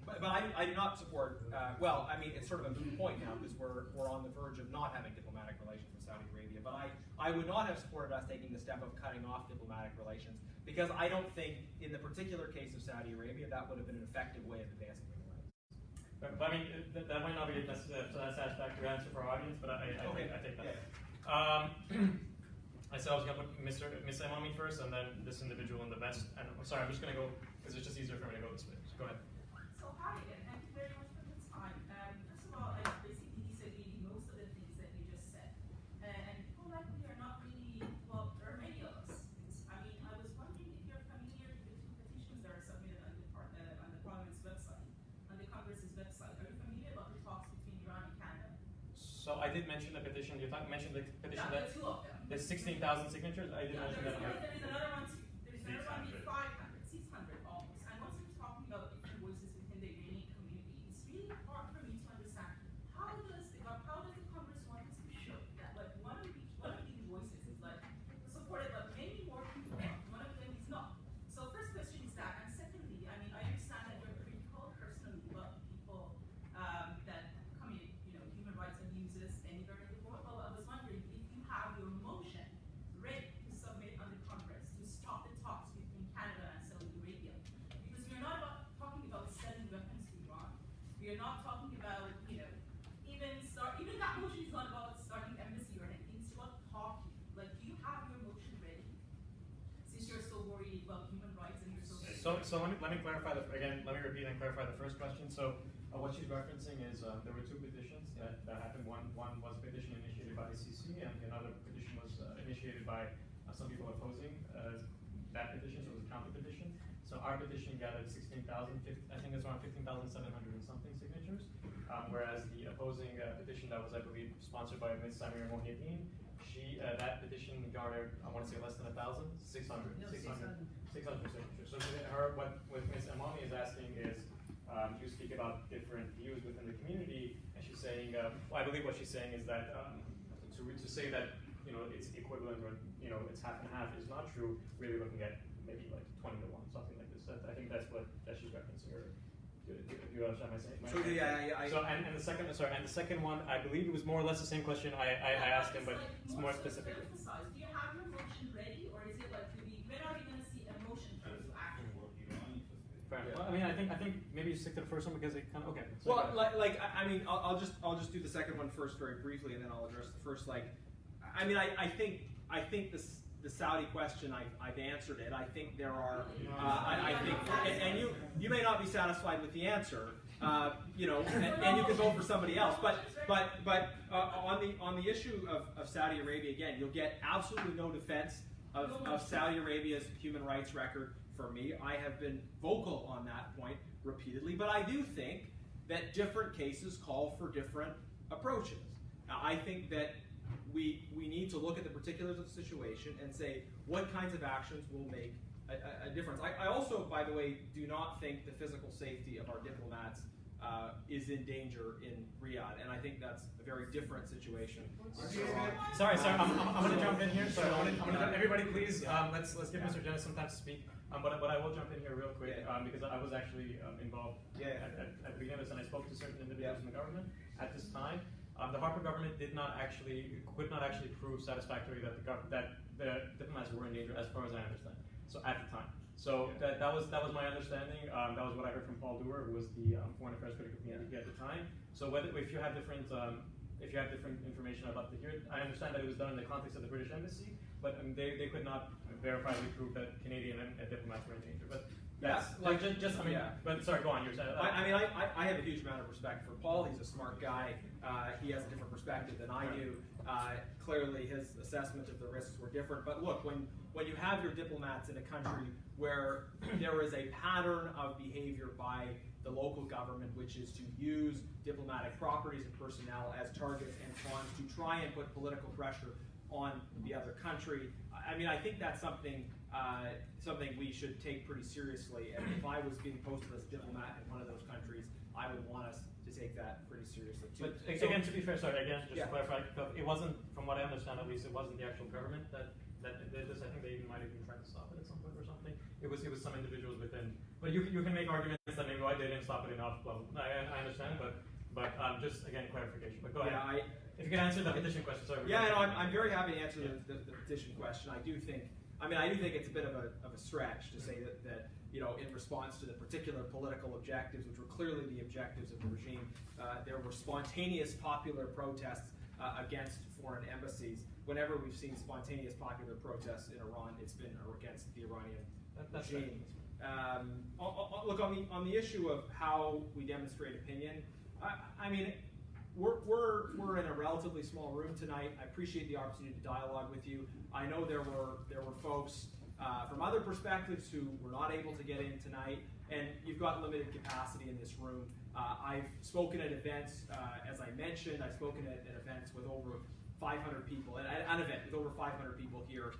But I do not support. Well, I mean, it's sort of a moot point now because we're on the verge of not having diplomatic relations with Saudi Arabia. But I would not have supported us taking the step of cutting off diplomatic relations because I don't think, in the particular case of Saudi Arabia, that would have been an effective way of advancing human rights. But I mean, that might not be a satisfactory answer for our audience, but I take that. Yeah. I said I was going to put Ms. Emami first, and then this individual in the vest. And I'm sorry, I'm just going to go because it's just easier for me to go this way. So go ahead. So hi, and thank you very much for the time. First of all, I basically disagree with most of the things that you just said. And people like me are not really, well, there are many of us. I mean, I was wondering if you're familiar with the two petitions that are submitted on the Parliament's website, on the Congress's website. Are you familiar about the talks between Iran and Canada? So I did mention the petition. You mentioned the petition Yeah, there that are two of them. there's 16,000 signatures. I did mention that. There is another one too. There is another one with 600. 500, 600 almost. And once you're talking about different voices within the Iranian community, it's really hard for me to understand how does the Congress want us to show that like one of these voices is like supported by many more people, one of them is not. So first question is that, and secondly, I mean I understand that you're critical personally about people that commit human rights abuses anywhere in the world. Well, I was wondering if you have your motion ready to submit on the Congress to stop the talks between Canada and Saudi Arabia. Because we're not talking about selling weapons to Iran. We are not talking about, even that motion is not about starting embassy or anything. It's about talking. Like, do you have your motion ready? Since you're so worried about human rights and you're So let me clarify again. Let me repeat and clarify the first question. So what she's referencing is there were two petitions that happened. One was a petition initiated by the ICC, and another petition was initiated by some people opposing that petition. So it was a counter petition. So our petition gathered 16,000. I think it's around 15,700 and something signatures. Whereas the opposing petition that was, I believe, sponsored by Ms. Samir Mohyeddin, that petition garnered, I want to say less than 1,000, 600 signatures. So what Ms. Emami is asking is, you speak about different views within the community, and she's saying, well, I believe what she's saying is that to say that it's equivalent or it's half and half is not true. Really looking at maybe like 20 to 1, something like this. I think that's what she's referencing. Or do you understand my saying? So yeah, So and the second one, I believe it was more or less the same question I asked him, but it's more specific. Do you have your motion ready, or is it like when are we going to see a motion to action? Well, I mean, I think maybe you stick to the first one because it kind of okay. So Well, I mean, I'll just do the second one first very briefly, and then I'll address the first. I mean, I think the Saudi question, I've answered it. I think there are, I think, and you may not be satisfied with the answer, you know, and you can vote for somebody else. But on the issue of Saudi Arabia, again, you'll get absolutely no defense of Saudi Arabia's human rights record from me. I have been vocal on that point repeatedly, but I do think that different cases call for different approaches. Now, I think that we need to look at the particulars of the situation and say what kinds of actions will make a difference. I also, by the way, do not think the physical safety of our diplomats is in danger in Riyadh, and I think that's a very different situation. Sorry, I'm going to jump in here. Sorry, I'm gonna jump, everybody, please. Let's give Mr. Dennis some time to speak. But I will jump in here real quick because I was actually involved at the beginning of this, and I spoke to certain individuals in the government at this time. The Harper government could not actually prove satisfactorily that the diplomats were in danger, as far as I understand. So at the time, that was my understanding. That was what I heard from Paul Dewar, who was the Foreign Affairs Critical Committee at the time. So if you have different information about the hearing, I understand that it was done in the context of the British Embassy, but they could not verifiably prove that Canadian diplomats were in danger. But that's But sorry, go on. You're saying. I have a huge amount of respect for Paul. He's a smart guy. He has a different perspective than I do. Clearly, his assessment of the risks were different. But look, when you have your diplomats in a country where there is a pattern of behavior by the local government, which is to use diplomatic properties and personnel as targets and pawns to try and put political pressure on the other country, I think that's something we should take pretty seriously. And if I was being posted as a diplomat in one of those countries, I would want us to take that pretty seriously too. But again, to be fair, to clarify, it wasn't, from what I understand at least, it wasn't the actual government that did this. I think they might have even tried to stop it at some point or something. It was some individuals within. But you can make arguments that maybe why they didn't stop it enough. Well, I understand, but just again clarification. But go ahead. If you can answer the petition question, sorry. Yeah, no, I'm very happy to answer the petition question. I do think it's a bit of a stretch to say that in response to the particular political objectives, which were clearly the objectives of the regime, there were spontaneous popular protests against foreign embassies. Whenever we've seen spontaneous popular protests in Iran, it's been against the Iranian regime. Look, on the issue of how we demonstrate opinion, we're in a relatively small room tonight. I appreciate the opportunity to dialogue with you. I know there were folks from other perspectives who were not able to get in tonight, and you've got limited capacity in this room. I've spoken at events, as I mentioned, I've spoken at events with over 500 people, at an event with over 500 people here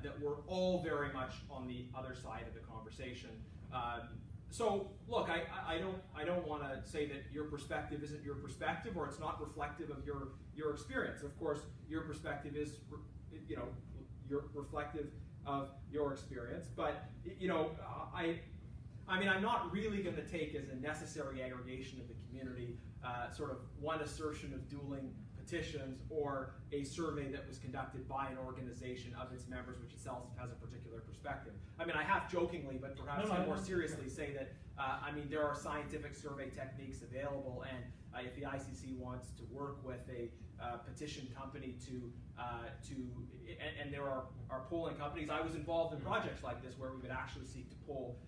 that were all very much on the other side of the conversation. So look, I don't want to say that your perspective isn't your perspective or it's not reflective of your experience. Of course, your perspective is you're reflective of your experience, but I'm not really going to take as a necessary aggregation of the community sort of one assertion of dueling petitions or a survey that was conducted by an organization of its members, which itself has a particular perspective. I half jokingly, but perhaps more seriously, say that there are scientific survey techniques available, and if the ICC wants to work with a petition company and there are polling companies. I was involved in projects like this where we would actually seek to poll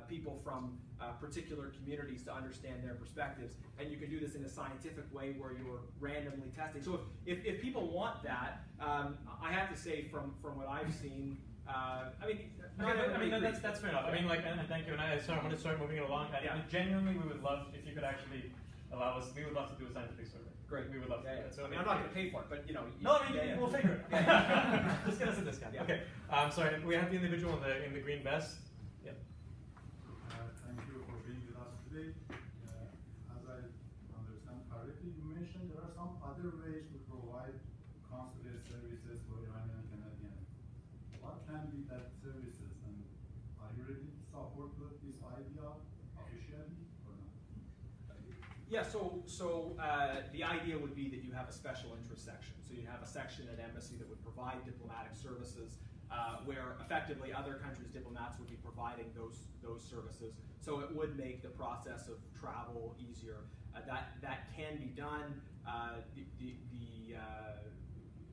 people from particular communities to understand their perspectives, and you can do this in a scientific way where you're randomly testing. So if people want that, I have to say from what I've seen, that's fair enough. And thank you. And I'm going to start moving it along. Genuinely, we would love if you could actually allow us. We would love to do a scientific survey. Great. We would love to do that. So I'm not going to pay for it, but we'll figure it. Just get us a discount. Yeah. Okay. Sorry. We have the individual in the green vest. Yep. Thank you for being with us today. As I understand correctly, you mentioned there are some other ways to provide consular services for Iranian and Canadians. What can be that services, and are you ready to support this idea officially or not? Yeah, so the idea would be that you have a special interest section. So you have a section at embassy that would provide diplomatic services where effectively other countries' diplomats would be providing those services. So it would make the process of travel easier. That can be done.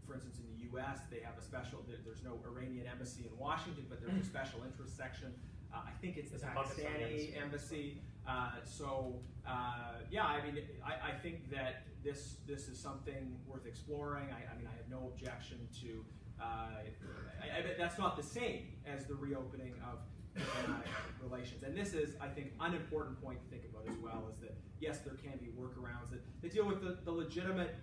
for instance, in the U.S., they have a special. There's no Iranian embassy in Washington, but there's a special interest section. I think it's the It's a Pakistani Pakistani embassy. Yeah, I mean, I think that this is something worth exploring. I mean, I have no objection to. That's not the same as the reopening of diplomatic relations. And this is, I think, an important point to think about as well, is that, yes, there can be workarounds that deal with the legitimate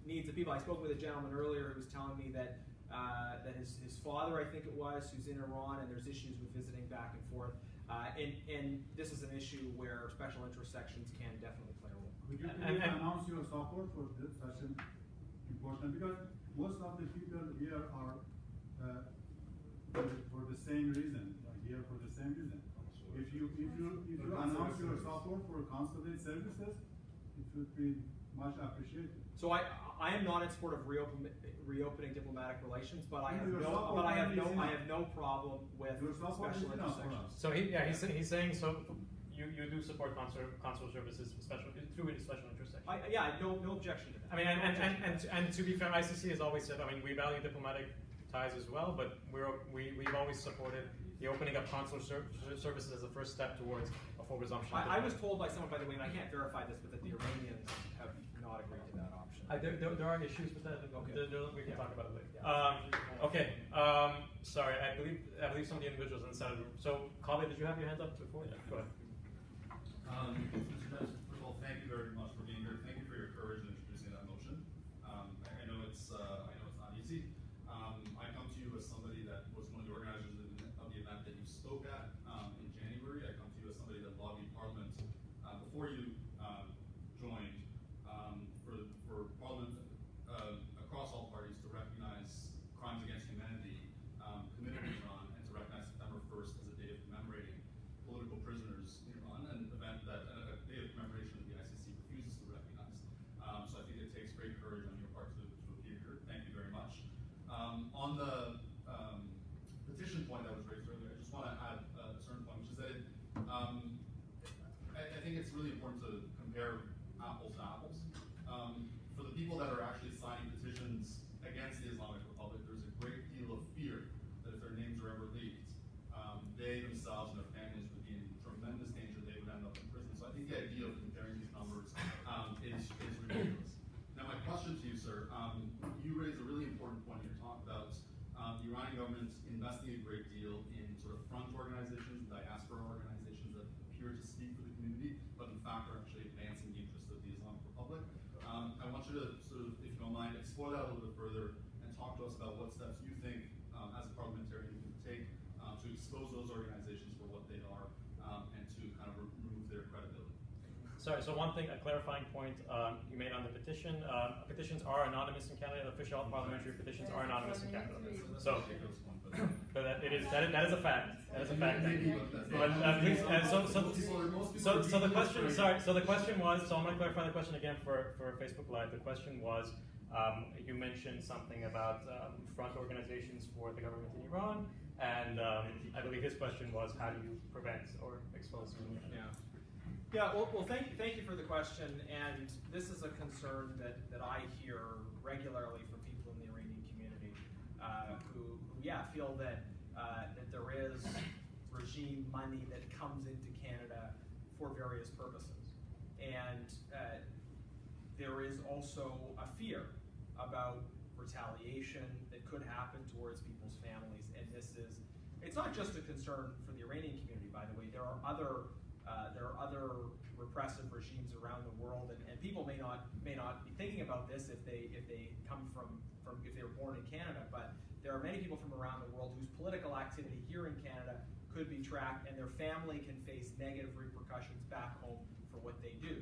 needs of people. I spoke with a gentleman earlier who was telling me that his father, I think it was, who's in Iran, and there's issues with visiting back and forth. And this is an issue where special interest sections can definitely play a role. Could you And- please announce your support for this session? Important, because most of the people here are for the same reason, here for the same reason. If you announce your support for consulate services, it would be much appreciated. So I am not in support of reopening diplomatic relations, but I have Your no support I have is no problem with Your support is special enough for intersections. us. So he's saying, so you do support consular services special through a special interest section. Yeah, I have no objection to that. I mean, and to be fair, ICC has always said, I mean, we value diplomatic ties as well, but we've always supported the opening of consular services as a first step towards a full resumption. of I was diplomatic. told by someone, by the way, and I can't verify this, but that the Iranians have not agreed to that option. There are issues with that. Okay. We can talk about it later. Yeah. Okay. Sorry, I believe some of the individuals in the Senate room. So, Kaveh, did you have your hand up before? Yeah, go ahead. Mr. President, first of all, thank you very much for being here. Thank you for your courage in introducing that motion. I know it's not easy. I come to you as somebody that was one of the organizers of the event that you spoke at in January. I come to you as somebody that lobbied Parliament before you joined for Parliament across all parties to recognize crimes against humanity committed in Iran, and to recognize September 1st as a day of commemorating political prisoners in Iran, an event that a day of commemoration that the ICC refuses to recognize. So I think it takes great courage on your part to appear here. Thank you very much. On the petition point that was raised earlier, I just want to add a certain point, which is that I think it's really important to compare apples to apples. For the people that are actually signing petitions against the Islamic Republic, there's a great deal of fear that if their names are ever leaked, they themselves and their families would be in tremendous danger. They would end up in prison. So I think the idea of comparing these numbers is ridiculous. Now, my question to you, sir, you raised a really important point here. Talk about the Iranian government investing a great deal in sort of front organizations, diaspora organizations that appear to speak for the community, but in fact are actually advancing the interests of the Islamic Republic. I want you to sort of, if you don't mind, explore that a little bit further and talk to us about what steps you think, as a parliamentarian, you can take to expose those organizations for what they are and to kind of remove their credibility. Sorry, so one thing, a clarifying point you made on the petition. Petitions are anonymous in Canada. Official parliamentary petitions are anonymous in Canada. So, but that is a fact. That is a fact. But please, so the question. Sorry. So the question was. So I'm going to clarify the question again for Facebook Live. The question was, you mentioned something about front organizations for the government in Iran, and I believe his question was, how do you prevent or expose them? Yeah, well, thank you for the question, and this is a concern that I hear regularly from people in the Iranian community who feel that there is regime money that comes into Canada for various purposes, and there is also a fear about retaliation that could happen towards people's families, and it's not just a concern for the Iranian community, by the way. There are other repressive regimes around the world, and people may not be thinking about this if they come from if they were born in Canada, but there are many people from around the world whose political activity here in Canada could be tracked, and their family can face negative repercussions back home for what they do.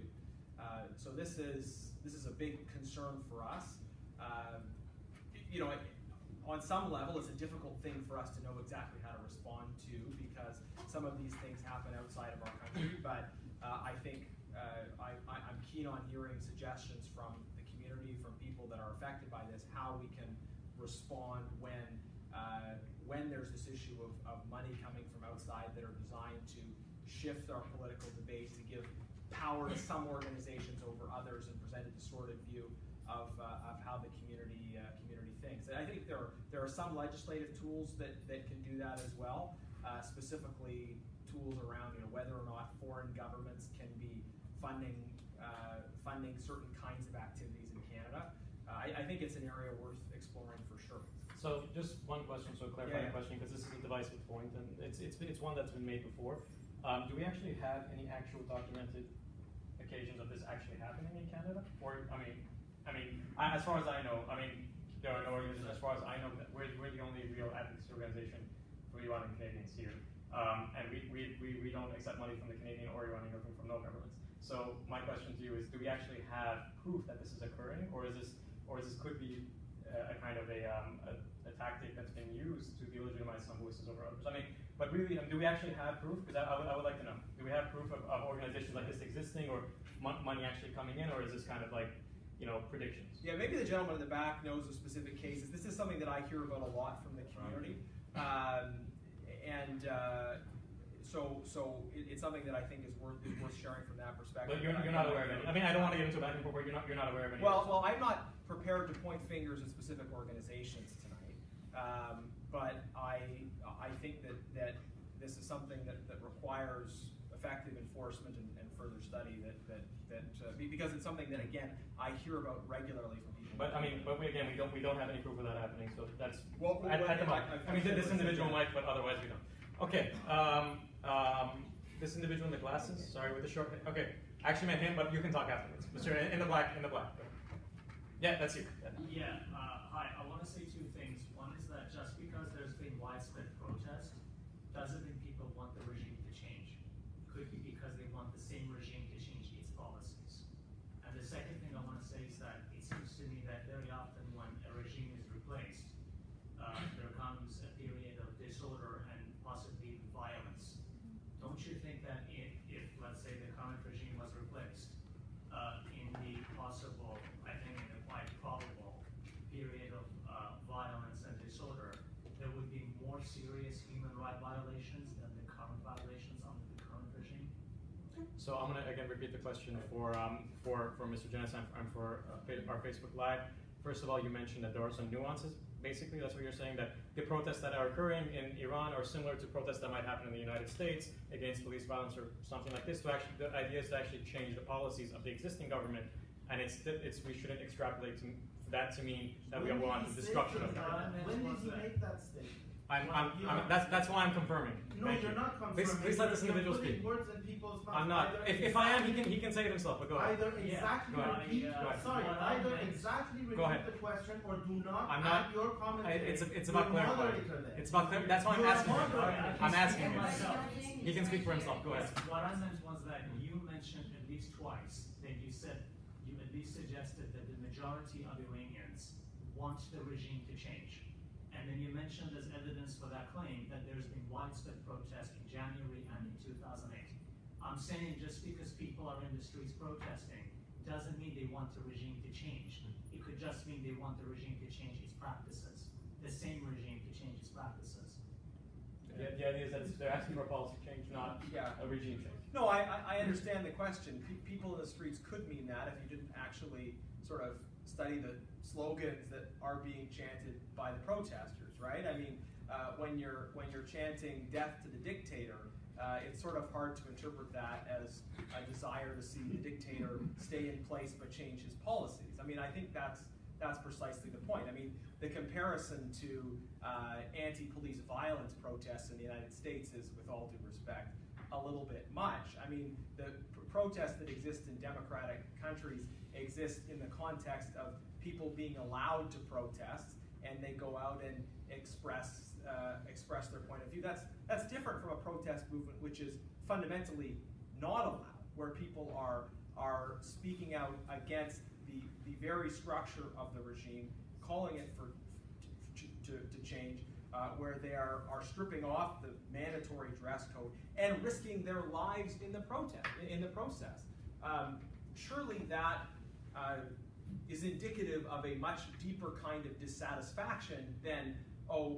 So this is a big concern for us. On some level, it's a difficult thing for us to know exactly how to respond to, because some of these things happen outside of our country. But I think I'm keen on hearing suggestions from the community, from people that are affected by this, how we can respond when there's this issue of money coming from outside that are designed to shift our political debate, to give power to some organizations over others, and present a distorted view of how the community things. And I think there are some legislative tools that can do that as well, specifically tools around whether or not foreign governments can be funding certain kinds of activities in Canada. I think it's an area worth exploring for sure. So just one question, so clarifying Yeah. question, because this is a divisive point, and it's one that's been made before. Do we actually have any actual documented occasions of this actually happening in Canada? Or as far as I know, there are no organizations. As far as I know, that we're the only real advocacy organization for Iranian Canadians here, and we don't accept money from the Canadian or Iranian government from no governments. So my question to you is: do we actually have proof that this is occurring, or is this could be a kind of a tactic that's been used to delegitimize some voices over others? But really, do we actually have proof? Because I would like to know. Do we have proof of organizations like this existing, or money actually coming in, or is this kind of like, predictions? Yeah, maybe the gentleman in the back knows of specific cases. This is something that I hear about a lot from the community. So it's something that I think is worth sharing from that perspective. But you're not aware of any. I don't want to get into a back and forth where you're not aware of any. Well, I'm not prepared to point fingers at specific organizations tonight. But I think that this is something that requires effective enforcement and further study because it's something that, again, I hear about regularly from people. But we don't have any proof of that happening. So that's at the moment. This individual might, but otherwise we don't. Okay. This individual in the glasses. Sorry, with the short hair. Okay. Actually meant him, but you can talk afterwards. Mr. In the black. Yeah, that's you. Yeah, hi. I want to say two things. One is that just because there's been widespread protest doesn't mean people want the regime to change. Could be because they want the same regime to change its policies. And the second thing I want to say is that it seems to me that very often when a regime is replaced, there comes a period of disorder and possibly violence. Don't you think that if let's say, the current regime was replaced, in the possible, I think in the quite probable period of violence and disorder, there would be more serious human rights violations than the current violations under the current regime? So I'm going to again repeat the question for Mr. Janis and for our Facebook Live. First of all, you mentioned that there are some nuances. Basically, that's what you're saying, that the protests that are occurring in Iran are similar to protests that might happen in the United States against police violence or something like this. So actually, the idea is to actually change the policies of the existing government, and we shouldn't extrapolate that to mean that we want the destruction of government. When did you make that statement? That's why I'm confirming. No, Thank you're you. not confirming. Please let this You're individual putting speak. words in people's mouths. I'm not. If I am, he can say it himself. But go ahead. Either exactly Go ahead. repeat. Go ahead. Sorry, What I either meant- exactly Go repeat ahead. the question or do not I'm add not- your commentary. It's about Your clarifying. moderator then. It's about clarifying. That's why I'm You are asking him. moderator. I'm asking him. myself. He can speak for himself. Go ahead. What I meant was that you mentioned at least twice that you at least suggested that the majority of Iranians want the regime to change. And then you mentioned as evidence for that claim that there's been widespread protest in January and in 2008. I'm saying just because people are in the streets protesting doesn't mean they want the regime to change. It could just mean they want the regime to change its practices. The same regime to change its practices. The idea is that they're asking for a policy change, not a regime change. No, I understand the question. People in the streets could mean that if you didn't actually sort of study the slogans that are being chanted by the protesters, right? When you're chanting "death to the dictator," it's sort of hard to interpret that as a desire to see the dictator stay in place but change his policies. I think that's precisely the point. The comparison to anti-police violence protests in the United States is, with all due respect, a little bit much. The protests that exist in democratic countries exist in the context of people being allowed to protest, and they go out and express their point of view. That's different from a protest movement, which is fundamentally not allowed, where people are speaking out against the very structure of the regime, calling it to change, where they are stripping off the mandatory dress code and risking their lives in the process. Surely that is indicative of a much deeper kind of dissatisfaction than,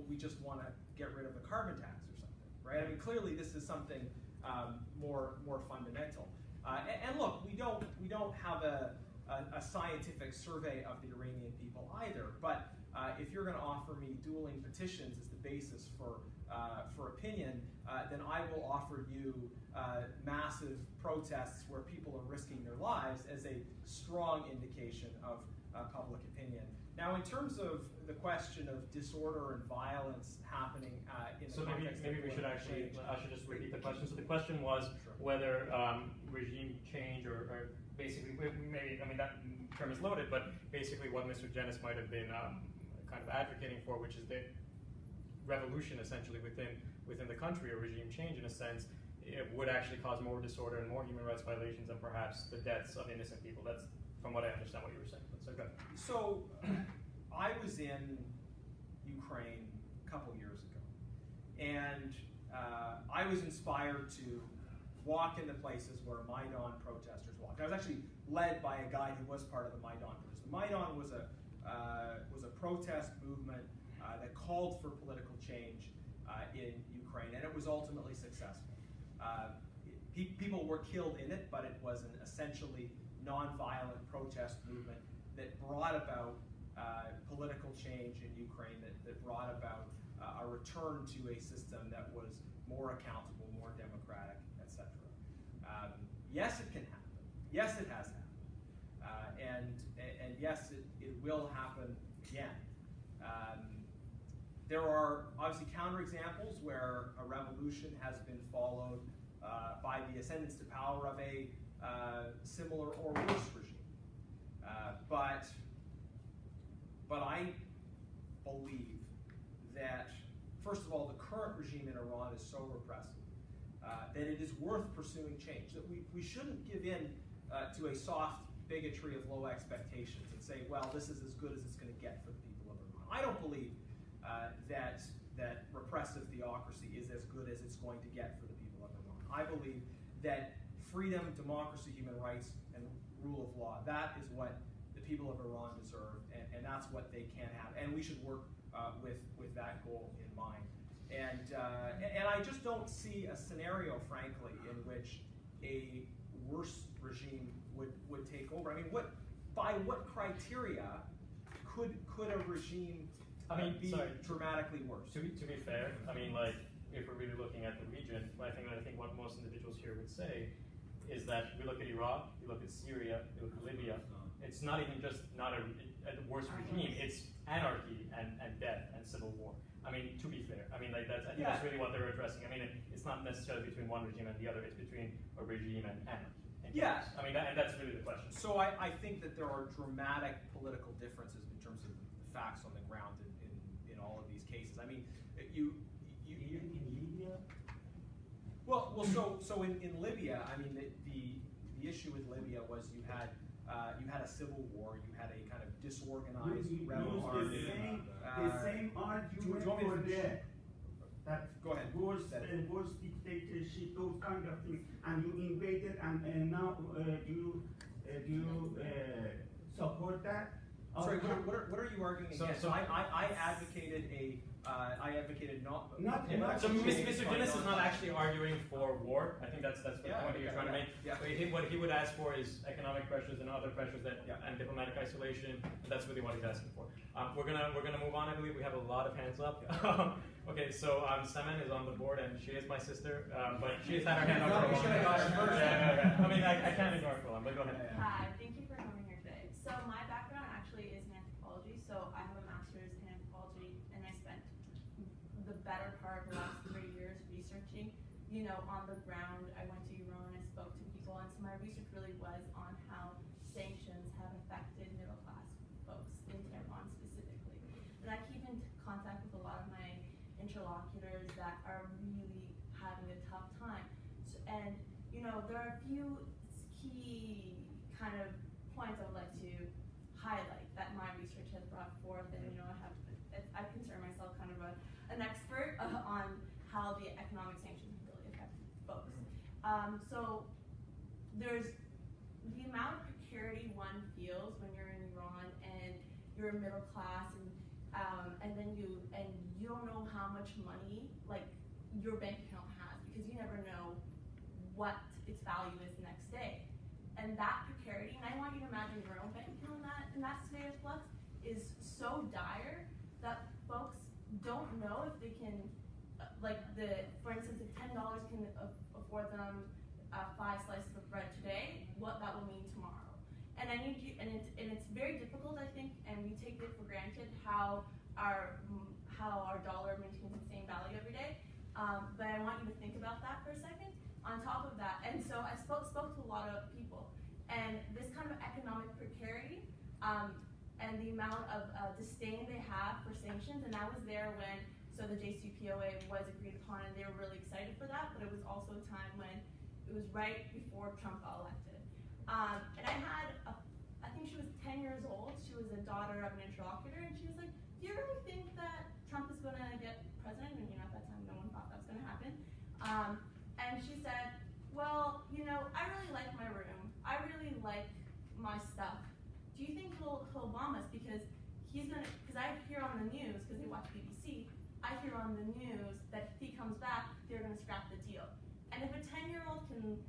we just want to get rid of the carbon tax or something, right? Clearly this is something more fundamental. And look, we don't have a scientific survey of the Iranian people either, but if you're going to offer me dueling petitions as the basis for opinion, then I will offer you massive protests where people are risking their lives as a strong indication of public opinion. Now, in terms of the question of disorder and violence happening in the So context maybe of we should political actually, change. I should just repeat the question. So the question was whether regime change or basically, maybe, I mean, that term is loaded, but basically what Mr. Jennis might have been kind of advocating for, which is the revolution essentially within the country, or regime change in a sense, it would actually cause more disorder and more human rights violations and perhaps the deaths of innocent people. That's from what I understand what you were saying. So go ahead. So, I was in Ukraine a couple years ago, and I was inspired to walk in the places where Maidan protesters walked. I was actually led by a guy who was part of the Maidan protest. The Maidan was a protest movement that called for political change in Ukraine, and it was ultimately successful. People were killed in it, but it was an essentially nonviolent protest movement that brought about political change in Ukraine, that brought about a return to a system that was more accountable, more democratic, etc. Yes, it can happen. Yes, it has happened. And yes, it will happen again. There are obviously counterexamples where a revolution has been followed by the ascendance to power of a similar or worse regime. But I believe that, first of all, the current regime in Iran is so repressive that it is worth pursuing change. That we shouldn't give in to a soft bigotry of low expectations and say, well, this is as good as it's going to get for the people of Iran. I don't believe that repressive theocracy is as good as it's going to get for the people of Iran. I believe that freedom, democracy, human rights, and rule of law, that is what the people of Iran deserve, and that's what they can have. And we should work with that goal in mind. And I just don't see a scenario, frankly, in which a worse regime would take over. I mean, by what criteria could a regime be dramatically worse? To be fair, I mean, like, if we're really looking at the region, I think what most individuals here would say is that we look at Iraq, we look at Syria, we look at Libya. It's not even just not a worse regime; it's anarchy and death and civil war. I mean, to be fair, I mean, like I think that's really what they're addressing. I mean, it's not necessarily between one regime and the other; it's between a regime and anarchy. Yes. I mean, and that's really the question. So I think that there are dramatic political differences in terms of the facts on the ground in all of these cases. I mean, you in Libya? Well, so in Libya, I mean, the issue with Libya was you had a civil war, you had a kind of disorganized rebel army. The same argument for that. Go ahead. Worse dictatorship, those kind of things, and you invaded, and now do you support that? Sorry, what are you arguing against? So I advocated not. So Mr. Jennis is not actually arguing for war. I think that's the point that you're trying to make. Yeah. What he would ask for is economic pressures and other pressures and diplomatic isolation. And that's really what he's asking for. We're gonna move on. I believe we have a lot of hands up. Okay, so Semen is on the board, and she is my sister, but she has had her hand up for a long time. Yeah. I mean, I can't ignore it for long, but go ahead. Hi, thank you for coming here today. So my background actually is in anthropology, so I have a master's in anthropology, and I spent the better part of the last 3 years researching, on the ground. I went to Iran, I spoke to people, and so my research really was on how sanctions have affected middle-class folks in Tehran specifically. And I keep in contact with a lot of my interlocutors that are really having a tough time. So, and, there are a few key kind of points I would like to highlight that my research has brought forth, and I consider myself kind of an expert on how the economic sanctions really affect folks. So there's the amount of precarity one feels when you're in Iran and you're middle class, and then you don't know how much money like your bank account has, because you never know what its value is the next day. And that precarity, and I want you to imagine your own bank account in that state of flux, is so dire that folks don't know if they can, for instance, if $10 can afford them 5 slices of bread today, what that will mean tomorrow. And I need you, and it's very difficult, I think, and we take it for granted how our dollar maintains the same value every day. But I want you to think about that for a second. On top of that, and so I spoke to a lot of people, and this kind of economic precarity, and the amount of disdain they have for sanctions, and I was there when the JCPOA was agreed upon, and they were really excited for that. But it was also a time when it was right before Trump got elected. And I had, I think she was 10 years old. She was a daughter of an interlocutor, and she was like, "Do you really think that Trump is going to get president?" And at that time, no one thought that was going to happen. And she said, "Well, I really like my room. I really like my stuff. Do you think he'll bomb us? Because I hear on the news, because they watch BBC, I hear on the news that if he comes back, they're going to scrap the deal." And if a 10-year-old can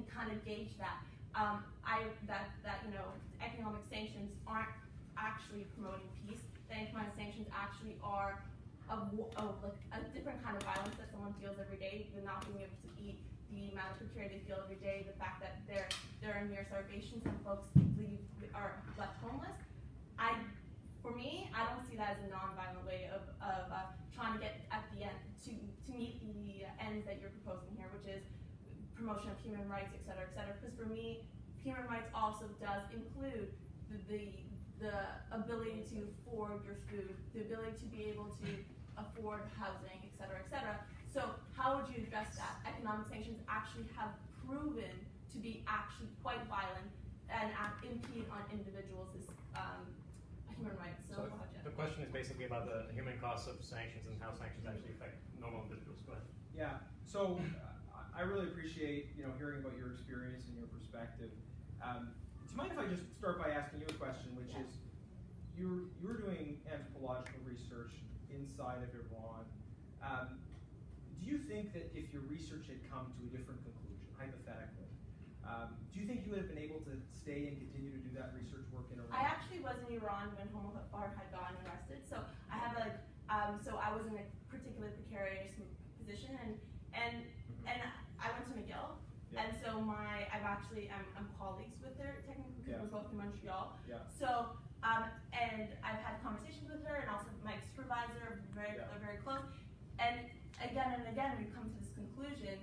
kind of gauge that, economic sanctions aren't actually promoting peace, that economic sanctions actually are a different kind of violence that someone feels every day, the not being able to eat, the amount of precarity they feel every day, the fact that they're in near starvation, some folks are left homeless. For me, I don't see that as a non-violent way of trying to get at the end to meet the ends that you're proposing here, which is promotion of human rights, et cetera, et cetera. Because for me, human rights also does include the ability to afford your food, the ability to be able to afford housing, et cetera, et cetera. So how would you address that? Economic sanctions actually have proven to be actually quite violent and impede on individuals' human rights. So the question is basically about the human costs of sanctions and how sanctions actually affect normal individuals. Go ahead. Yeah. So I really appreciate hearing about your experience and your perspective. Do you mind if I just start by asking you a question, which is, you're doing anthropological research inside of Iran. Do you think that if your research had come to a different conclusion, hypothetically, do you think you would have been able to stay and continue to do that research work in Iran? I actually was in Iran when Homo Hafar had gotten arrested, so I have so I was in a particularly precarious position, and I went to McGill, and so I'm colleagues with her technically because we're both in Montreal. Yeah. So and I've had conversations with her, and also my supervisor, very close, and again we've come to this conclusion: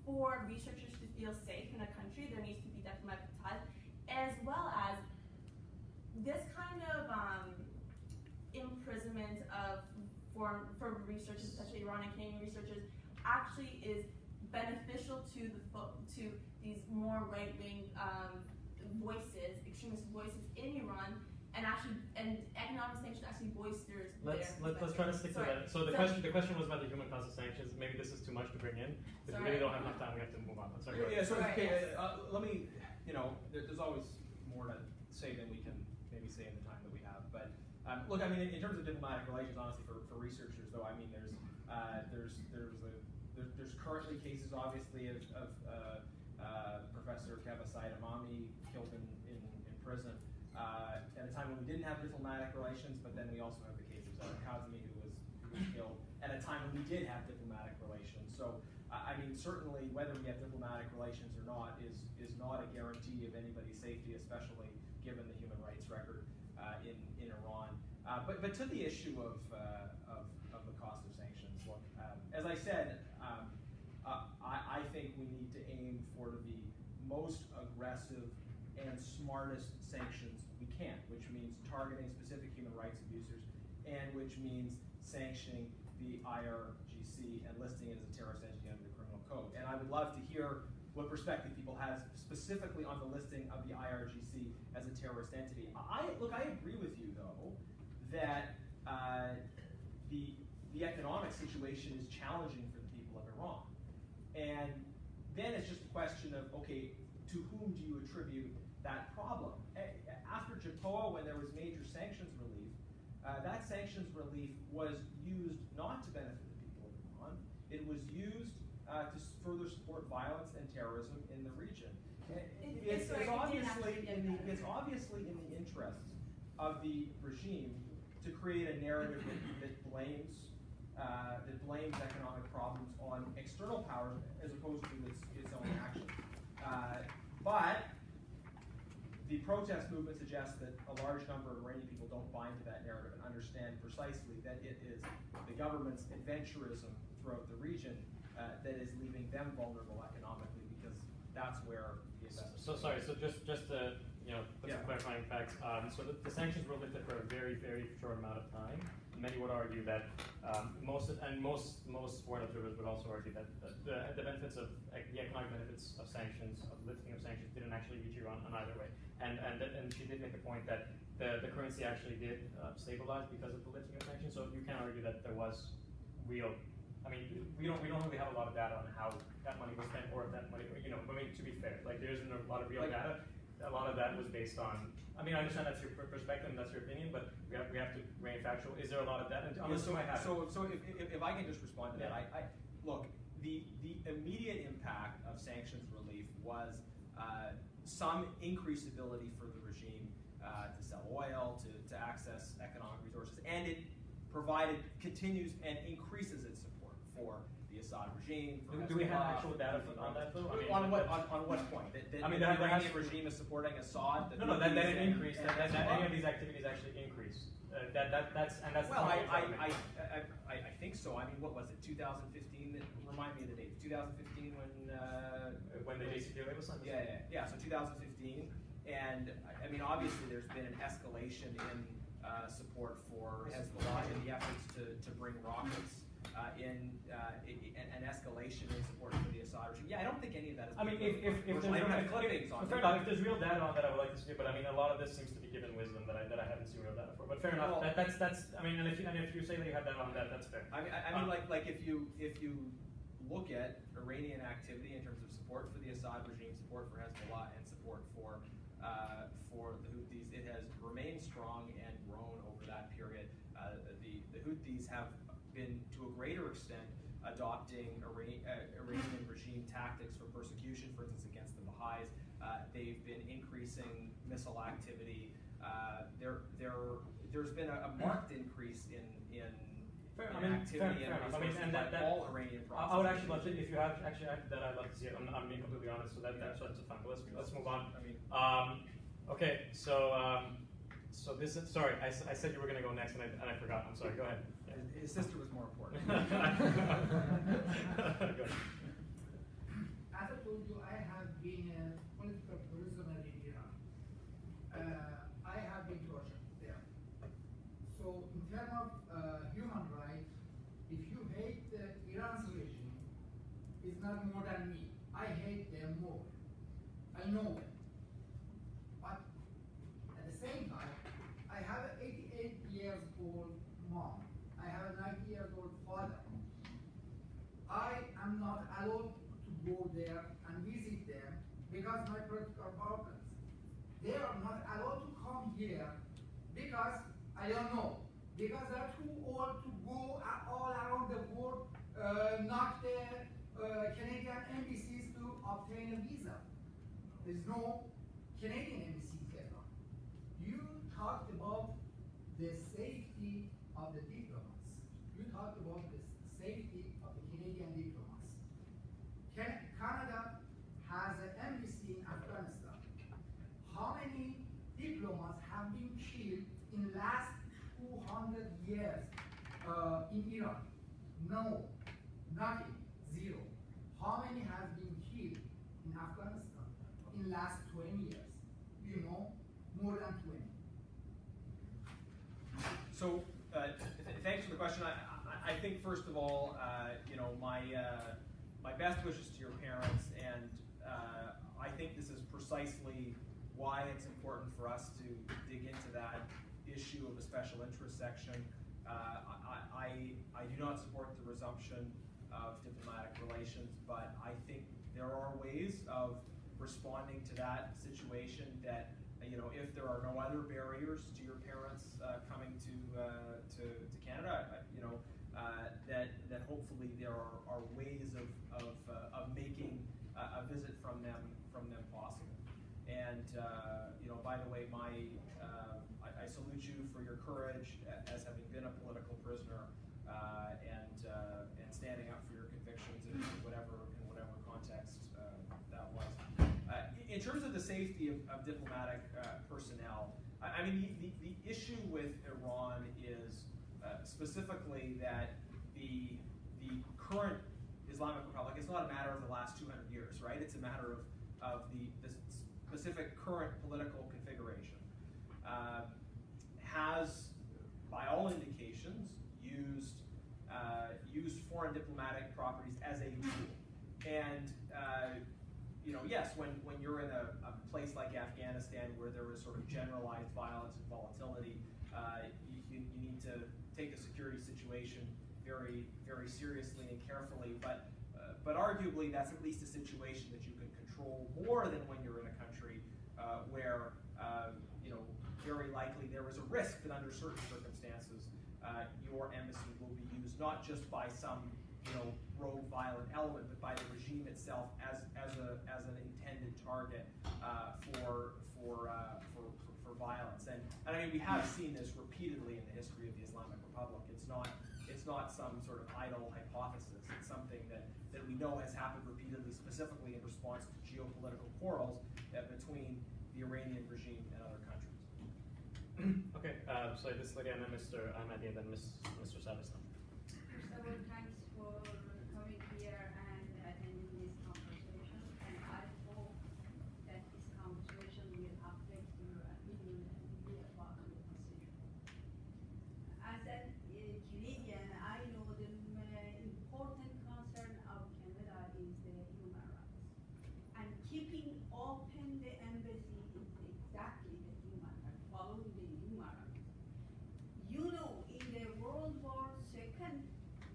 for researchers to feel safe in a country, there needs to be diplomatic ties, as well as this kind of imprisonment for researchers, especially Iranian Canadian researchers, actually is beneficial to these more right-wing voices, extremist voices in Iran, and economic sanctions actually boisters. Let's try to stick to that. So the question was about the human cost of sanctions. Maybe this is too much to bring in, but we really don't have enough time. We have to move on. Let's Let me. There's always more to say than we can maybe say in the time that we have. But look, I mean, in terms of diplomatic relations, honestly, for researchers, though, I mean, there's currently cases, obviously, of Professor Kaveh Amami killed in prison at a time when we didn't have diplomatic relations, but then we also have the case of Kazemi who was killed at a time when we did have diplomatic relations. So, I mean, certainly whether we have diplomatic relations or not is not a guarantee of anybody's safety, especially given the human rights record in Iran. But to the issue of the cost of sanctions, look, as I said, I think we need to aim for the most aggressive and smartest sanctions we can, which means targeting specific human rights abusers, and which means sanctioning the IRGC and listing it as a terrorist entity under the criminal code. And I would love to hear what perspective people have specifically on the listing of the IRGC as a terrorist entity. I agree with you, though, that the economic situation is challenging for the people of Iran. And then it's just a question of, okay, to whom do you attribute that problem? After JPOA, when there was major sanctions relief, that sanctions relief was used not to benefit the people of Iran. It was used to further support violence and terrorism in the region. It's obviously in the interests of the regime to create a narrative that blames economic problems on external powers as opposed to its own actions. But the protest movement suggests that a large number of Iranian people don't buy into that narrative and understand precisely that it is the government's adventurism throughout the region that is leaving them vulnerable economically, because that's where the investment. So sorry. So just to put some clarifying facts. So the sanctions were lifted for a very short amount of time. Many would argue that most foreign observers would also argue that the benefits of the economic benefits of sanctions, of lifting of sanctions, didn't actually reach Iran on either way. And she did make the point that the currency actually did stabilize because of the lifting of sanctions. So you can argue that there was real. I mean, we don't really have a lot of data on how that money was spent, or if that money, I mean, to be fair, like there isn't a lot of real data. A lot of that was based on. I mean, I understand that's your perspective and that's your opinion, but we have to remain factual. Is there a lot of data? So if I can just respond to that, I look, the immediate impact of sanctions relief was some increased ability for the regime to sell oil, to access economic resources, and it continues and increases its support for the Assad regime. Do we have actual data on that though? On what point? That the Iranian regime is supporting Assad? No, that it increased. That any of these activities actually increased. That's well, I think so. I mean, what was it? 2015. Remind me of the date. 2015 when they basically it was on. Yeah. So 2015, and I mean, obviously, there's been an escalation in support for Hezbollah in the efforts to bring rockets. An escalation in support for the Assad regime. Yeah, I don't think any of that is. I mean, if I don't have clippings on fair enough, if there's real data on that, I would like to see it. But I mean, a lot of this seems to be given wisdom that I haven't seen real data for. But fair enough. Well, that's. I mean, and if you say that you have data on that, that's fair. I mean, like if you look at Iranian activity in terms of support for the Assad regime, support for Hezbollah, and support for the Houthis, it has remained strong and grown over that period. The Houthis have been, to a greater extent, adopting Iranian regime tactics for persecution, for instance, against the Baha'is. They've been increasing missile activity. There's been a marked increase in activity and resources by all Iranian provinces. I would actually love to, if you have actually that, I'd love to see it. I'm being completely honest, so that's fine. But let's move on. Okay, so this is, sorry, I said you were going to go next, and I forgot. I'm sorry. Go ahead. His sister was more important. Go ahead. As I told you, I have been a political prisoner in Iran. I have been tortured there. So in terms of human rights, if you hate Iran's regime, it's not more than me. I hate them more. I know them. But at the same time, I have an 88-year-old mom. I have a 90-year-old father. I am not allowed to go there and visit them because my political problems. They are not allowed to come here because, I don't know, because they're too old to go all around the world, knock the Canadian embassies to obtain a visa. There's no Canadian embassy there. You talked about the safety of the diplomats. You talked about the safety of the Canadian diplomats. Canada has an embassy in Afghanistan. How many diplomats have been killed in the last 200 years in Iran? No, nothing, zero. How many have been killed in Afghanistan in the last 20 years? You know, more than 20. So, thanks for the question. I think first of all, my best wishes to your parents, and I think this is precisely why it's important for us to dig into that issue of the special interest section. I do not support the resumption of diplomatic relations, but I think there are ways of responding to that situation that, if there are no other barriers to your parents coming to Canada, that hopefully there are ways of making a visit from them possible. And by the way, I salute you for your courage as having been a political prisoner and standing up for your convictions in whatever context that was. In terms of the safety of diplomatic personnel, I mean, the issue with Iran is specifically that the current Islamic Republic, it's not a matter of the last 200 years, right? It's a matter of the specific current political configuration. Has, by all indications, used foreign diplomatic properties as a tool. And yes, when you're in a place like Afghanistan where there was sort of generalized violence and volatility, you need to take the security situation very, very seriously and carefully. But arguably, that's at least a situation that you can control more than when you're in a country where very likely there is a risk that under certain circumstances your embassy will be used not just by some rogue violent element, but by the regime itself as an intended target for violence. And I mean, we have seen this repeatedly in the history of the Islamic Republic. It's not some sort of idle hypothesis. It's something that we know has happened repeatedly, specifically in response to geopolitical quarrels between the Iranian regime and other countries. Okay, so this lady and then Mr. Ahmadi and then Mr. Savestan. First of all, thanks for coming here and attending this conversation. And I hope that this conversation will affect your opinion and view about the position. As a Canadian, I know the important concern of Canada is the human rights. And keeping open the embassy is exactly the human rights, following the human rights. You know, in the World War II,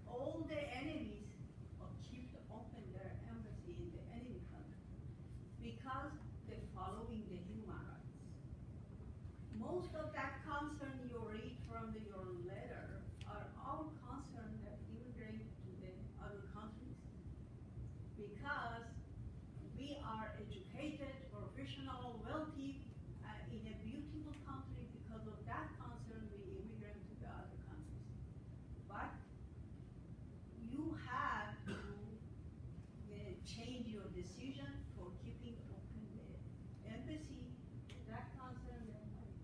all the enemies keep open their embassy in the enemy country because they're following the human rights. Most of that concern you read from your letter are all concern that immigrate to the other countries because we are educated, professional, wealthy, in a beautiful country. Because of that concern, we immigrate to the other countries. But you have to change your decision for keeping open the embassy. That concern that my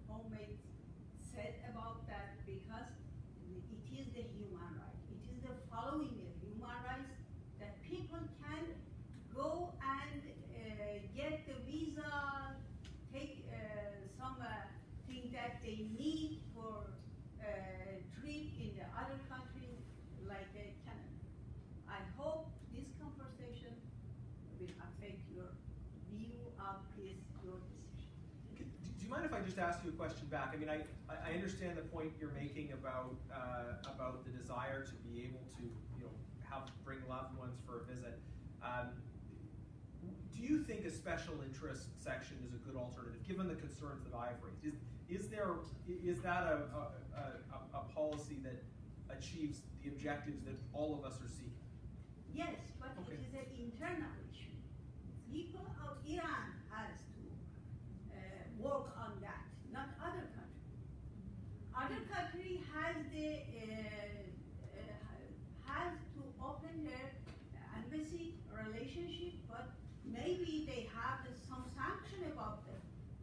homemade said about that, because it is the human right. It is the following the human rights that people can go and get the visa, take some thing that they need for trip in the other countries like Canada. I hope this conversation will affect your view of this, your decision. Do you mind if I just ask you a question back? I mean, I understand the point you're making about the desire to be able to bring loved ones for a visit. Do you think a special interest section is a good alternative, given the concerns that I've raised? Is that a policy that achieves the objectives that all of us are seeking? Yes, but Okay. it is an internal issue. People of Iran has to work on that, not other country. Other country has to open their embassy relationship, but maybe they have some sanction about the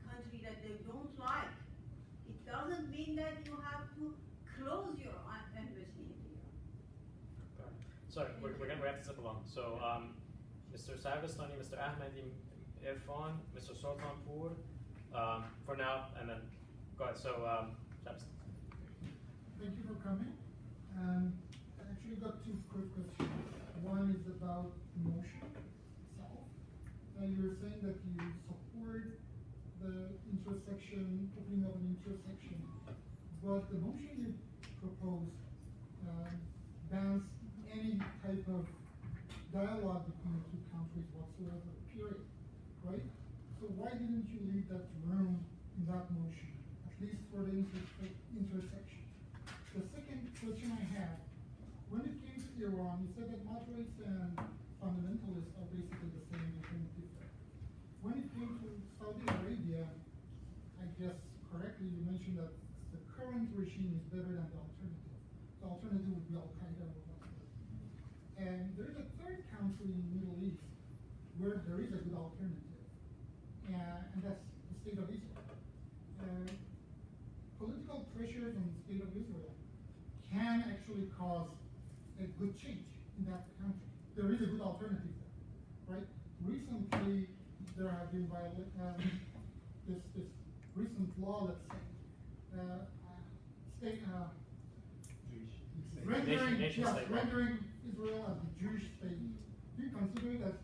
country that they don't like. It doesn't mean that you have to close your embassy in Iran. So we're going to have to zip along. So Mr. Savestani, Mr. Ahmadi, Irfan, Mr. Sultanpur, for now, and then go ahead. So Savestani. Thank you for coming. I actually got two quick questions. One is about the motion itself. You're saying that you support the intersection, opening of an intersection, but the motion you propose bans any type of dialogue between the two countries whatsoever, period, right? So why didn't you leave that room in that motion, at least for the intersection? The second question I have, when it came to Iran, you said that moderates and fundamentalists are basically the same, different. When it came to Saudi Arabia, I guess correctly, you mentioned that the current regime is better than the alternative. The alternative would be Al-Qaeda or whatever. And there is a third country in the Middle East where there is a good alternative, and that's the State of Israel. Political pressures on the State of Israel can actually cause a good change in that country. There is a good alternative there, right? Recently, there have been this recent law that rendering Israel as a Jewish state. Do you consider it as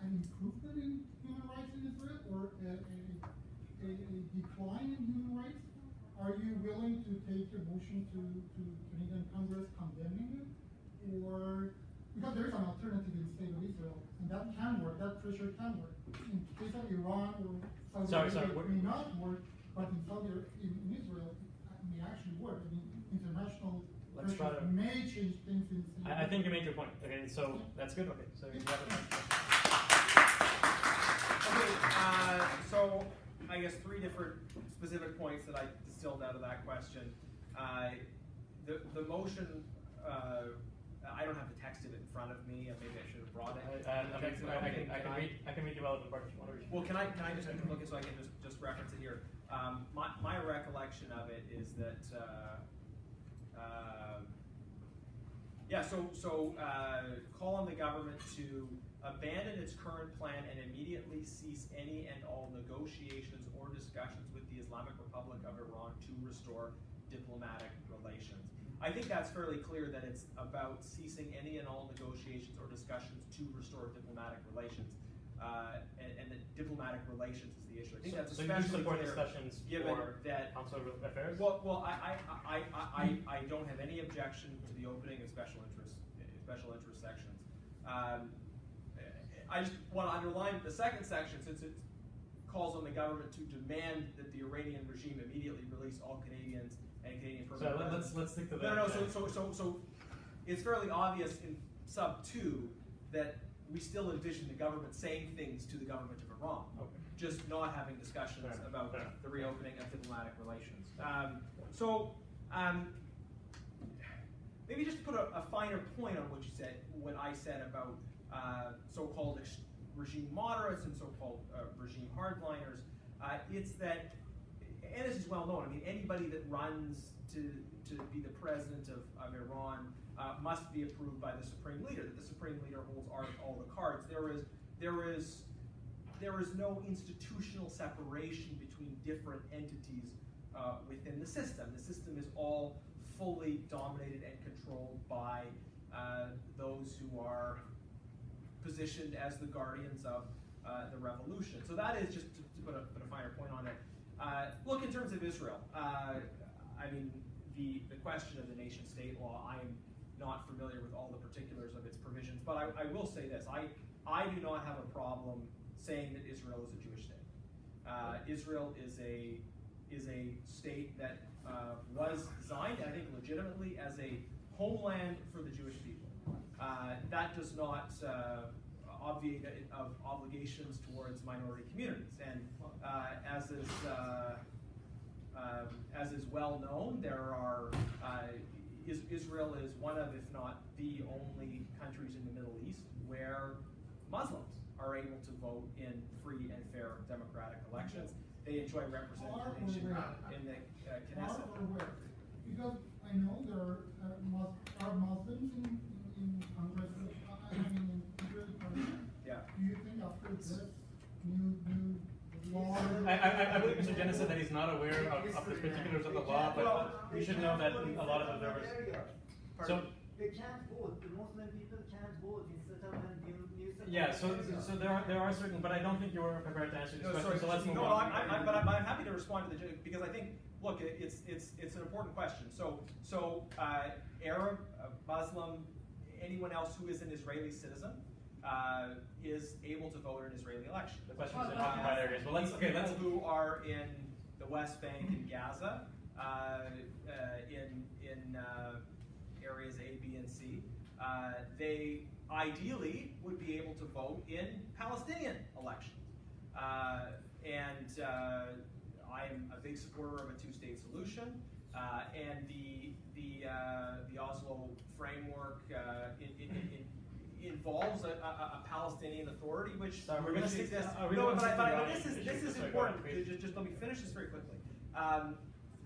an improvement in human rights in Israel or a decline in human rights? Are you willing to take a motion to Canadian Congress condemning it? Or, because there is an alternative in the State of Israel, and that can work, that pressure can work. In case of Iran or Saudi Arabia, it may not work, but in Israel, it may actually work. I mean, international pressure may change things in the I think you made your point. Okay, so that's good. Okay, so you have a Okay, so I guess 3 different specific points that I distilled out of that question. The motion, I don't have the text of it in front of me, and maybe I should have brought it. I can read you relevant part if you want to read. Well, can I just look it so I can just reference it here? My recollection of it is that call on the government to abandon its current plan and immediately cease any and all negotiations or discussions with the Islamic Republic of Iran to restore diplomatic relations. I think that's fairly clear that it's about ceasing any and all negotiations or discussions to restore diplomatic relations. And the diplomatic relations is the issue. I think that's especially support clear discussions given for that Council of Affairs. Well, I don't have any objection to the opening of special interest sections. I just want to underline the second section, since it calls on the government to demand that the Iranian regime immediately release all Canadians and Canadian permanent residents. Let's stick to that. No. So it's fairly obvious in sub 2 that we still envision the government saying things to the government of Iran, just not having discussions about the reopening of diplomatic relations. Maybe just to put a finer point on what you said, what I said about so-called regime moderates and so-called regime hardliners, it's that, and this is well known, I mean, anybody that runs to be the president of Iran must be approved by the Supreme Leader, that the Supreme Leader holds all the cards. There is no institutional separation between different entities within the system. The system is all fully dominated and controlled by those who are positioned as the guardians of the revolution. So that is just to put a finer point on it. Look, in terms of Israel, I mean, the question of the nation-state law, I am not familiar with all the particulars of its provisions, but I will say this. I do not have a problem saying that Israel is a Jewish state. Israel is a state that was designed, I think legitimately, as a homeland for the Jewish people. That does not obviate of obligations towards minority communities. And as is well known, there are Israel is one of, if not the only countries in the Middle East where Muslims are able to vote in free and fair democratic elections. They enjoy representation in the Knesset. Because I know there are Muslims in Congress, in Israeli parliament. Yeah. Do you think after this new law? I believe Mr. Jenna said that he's not aware of the particulars of the law, but you should know that a lot of observers. So they can't vote. The Muslim people can't vote in settlement. Yeah, so there are certain, but I don't think you were prepared to answer this question. Sorry, so let's move no, on. But I'm happy to respond to the because I think, look, it's an important question. So Arab, Muslim, anyone else who is an Israeli citizen is able to vote in an Israeli election. The question is in occupied areas. Well, let's who are in the West Bank and Gaza, in areas A, B, and C, they ideally would be able to vote in Palestinian elections. And I am a big supporter of a two-state solution, and the Oslo framework it involves a Palestinian Authority, which Sorry, we're gonna stick exists. to- No, gonna stick to but Iranian this issues? is Sorry, important. go ahead, Just let me finish this very quickly.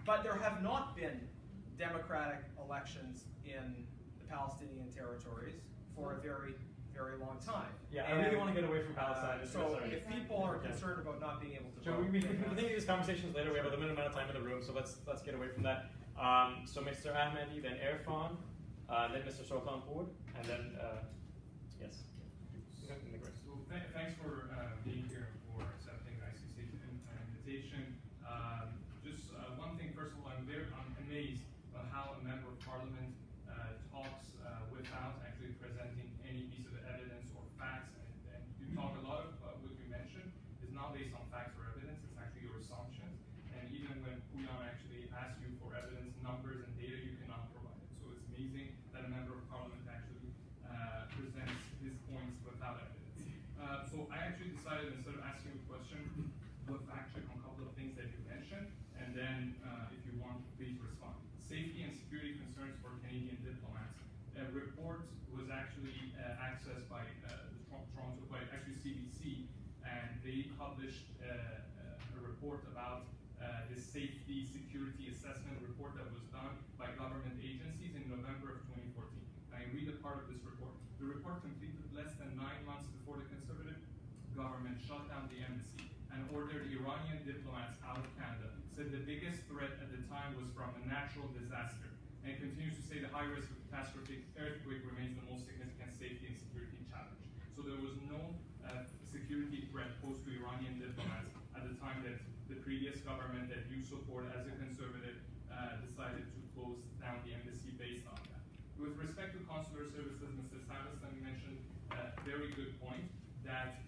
But there have not been democratic elections in the Palestinian territories for a very, very long time. Yeah, I really want to get away from Palestine. So Sorry. if people are Okay. concerned about not being able to Joe, vote, we then, can continue these conversations later. We have a limited amount of time in the room, so let's get away from that. So Mr. Ahmadi, then Irfan, then Mr. Sultanpour, and then yes. So thanks for being here, for accepting the ICC invitation. Just one thing, first of all, I'm amazed at how a member of parliament talks without actually presenting any piece of evidence or facts. And you talk a lot of what you mentioned is not based on facts or evidence, it's actually your assumptions. And even when Pouyan actually asks you for evidence, numbers, and data, you cannot provide it. So it's amazing that a member of parliament actually presents his points without evidence. So I actually decided, instead of asking you a question, to fact check on a couple of things that you mentioned, and then if you want, please respond. Safety and security concerns for Canadian diplomats. A report was actually accessed by actually CBC, and they published a report about the safety security assessment report that was done by government agencies in November of 2014. And I read a part of this report. The report completed less than 9 months before the Conservative government shut down the embassy and ordered Iranian diplomats out of Canada, said the biggest threat at the time was from a natural disaster, and continues to say the high risk of catastrophic earthquake remains the most significant safety and security challenge. So there was no security threat posed to Iranian diplomats at the time that the previous government that you support as a conservative decided to close down the embassy based on that. With respect to consular services, Mr. Savastan mentioned a very good point that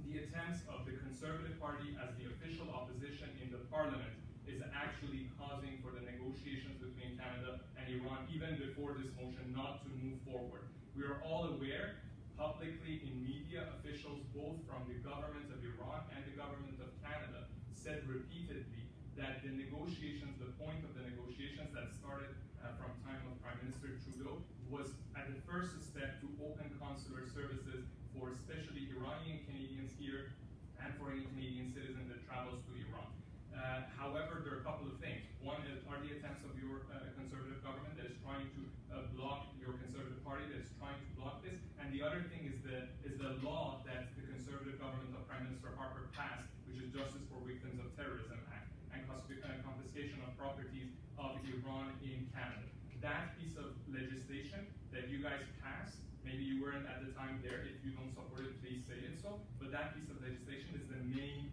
the attempts of the Conservative Party as the official opposition in the parliament is actually causing for the negotiations between Canada and Iran, even before this motion, not to move forward. We are all aware, publicly in media, officials both from the government of Iran and the government of Canada said repeatedly that the negotiations, the point of the negotiations that started from time of Prime Minister Trudeau was at the first step to open consular services for especially Iranian Canadians here and for any Canadian citizen that travels to Iran. However, there are a couple of things. One are the attempts of your conservative government that is trying to block your conservative party that is trying to block this, and the other thing is the law that the conservative government of Prime Minister Harper passed, which is Justice for Victims of Terrorism Act, and confiscation of properties of Iran in Canada. That piece of legislation that you guys passed, maybe you weren't at the time there. If you don't support it, please say it so. But that piece of legislation is the main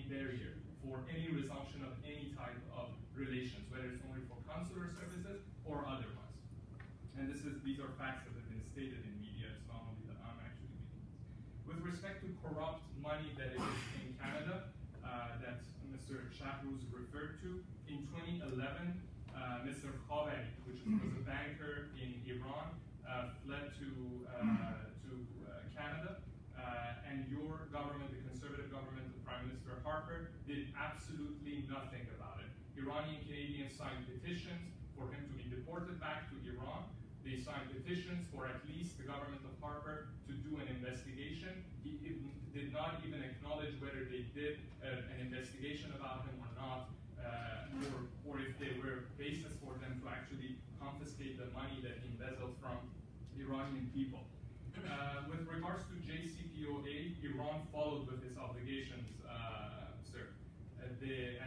barrier for any resumption of any type of relations, whether it's only for consular services or otherwise. And these are facts that have been stated in media. It's not only that I'm actually reading this. With respect to corrupt money that is in Canada, that Mr. Shahruz referred to, in 2011, Mr. Khavari, which was a banker in Iran, fled to Canada, and your government, the conservative government of Prime Minister Harper, did absolutely nothing about it. Iranian Canadians signed petitions for him to be deported back to Iran. They signed petitions for at least the government of Harper to do an investigation. He did not even acknowledge whether they did an investigation about him or not, or if there were basis for them to actually confiscate the money that he embezzled from Iranian people. With regards to JCPOA, Iran followed with its obligations, sir. And the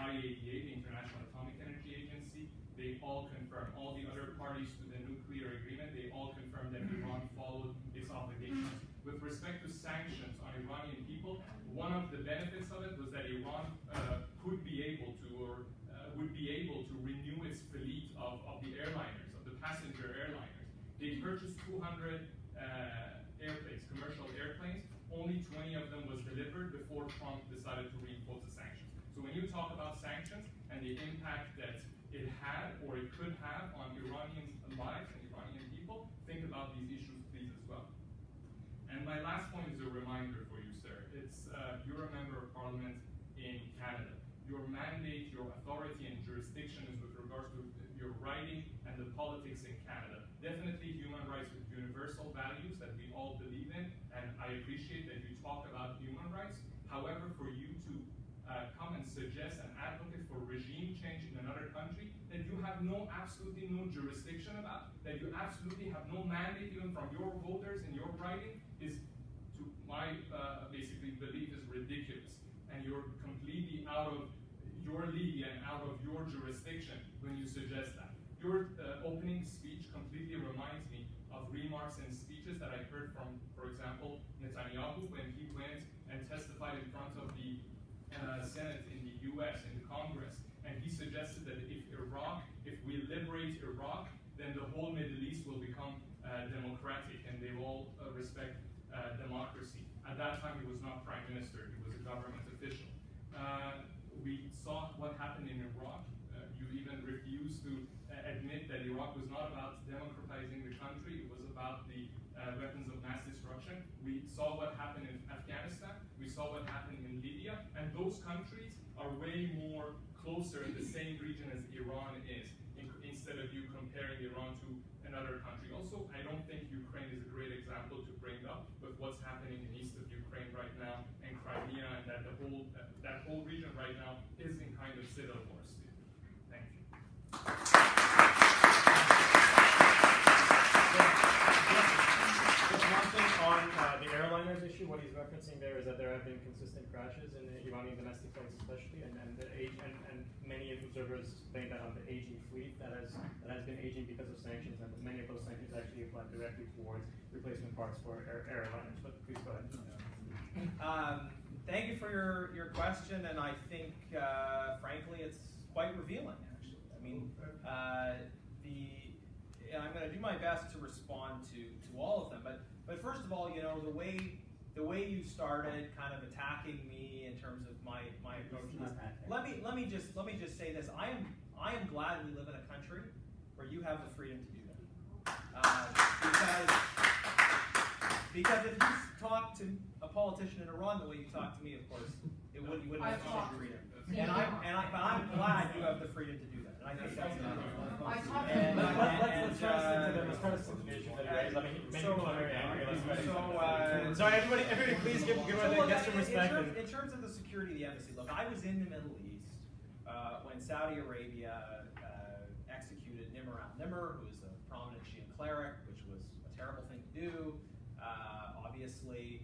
IAEA, the International Atomic Energy Agency, they all confirmed, all the other parties to the nuclear agreement, they all confirmed that Iran followed its obligations. With respect to sanctions on Iranian people, one of the benefits of it was that Iran would be able to renew its fleet of the airliners, of the passenger airliners. They purchased 200 airplanes, commercial airplanes. Only 20 of them was delivered before Trump decided to reimpose the sanctions. So when you talk about sanctions and the impact that it had or it could have on Iranian lives and Iranian people, think about these issues, please, as well. And my last point is a reminder for you, sir. You're a member of parliament writing and the politics in Canada. Definitely human rights with universal values that we all believe in, and I appreciate that you talk about human rights. However, for you to come and suggest and advocate for regime change in another country that you have absolutely no jurisdiction about, that you absolutely have no mandate even from your voters in your writing, is, to my basically belief, is ridiculous. And you're completely out of your league and out of your jurisdiction when you suggest that. Your opening speech completely reminds me of remarks and speeches that I heard from, for example, Netanyahu when he went and testified in front of the Senate in the US, in the Congress, and he suggested that if we liberate Iraq, then the whole Middle East will become democratic and they will respect democracy. At that time, he was not prime minister, he was a government official. We saw what happened in Iraq. You even refused to admit that Iraq was not about democratizing the country, it was about the weapons of mass destruction. We saw what happened in Afghanistan, we saw what happened in Libya, and those countries are way more closer in the same region as Iran is, instead of you comparing Iran to another country. Also, I don't think Ukraine is a great example to bring up with what's happening in east of Ukraine right now, and Crimea, and that that whole region right now is in kind of civil war still. Thank you. Just one thing on the airliners issue, what he's referencing there is that there have been consistent crashes in the Iranian domestic flights especially, and many observers think that on the aging fleet that has been aging because of sanctions, and many of those sanctions actually apply directly towards replacement parts for airliners. But please go ahead. Thank you for your question, and I think, frankly, it's quite revealing, actually. I mean, I'm going to do my best to respond to all of them, but first of all, you know, the way you started kind of attacking me in terms of my approach to this, let me just say this: I am glad we live in a country where you have the freedom to do that, because if you talk to a politician in Iran the way you talk to me, of course, you wouldn't have much freedom. But I'm glad you have the freedom to do that, and I think that's enough. Let's try to stick to them. Let's try to stick to the issues that he raised. I mean, many people are very angry. Sorry, everybody, please give the guests some respect. In terms of the security of the embassy, look, I was in the Middle East when Saudi Arabia executed Nimr al-Nimr, who is a prominent Shia cleric, which was a terrible thing to do, obviously.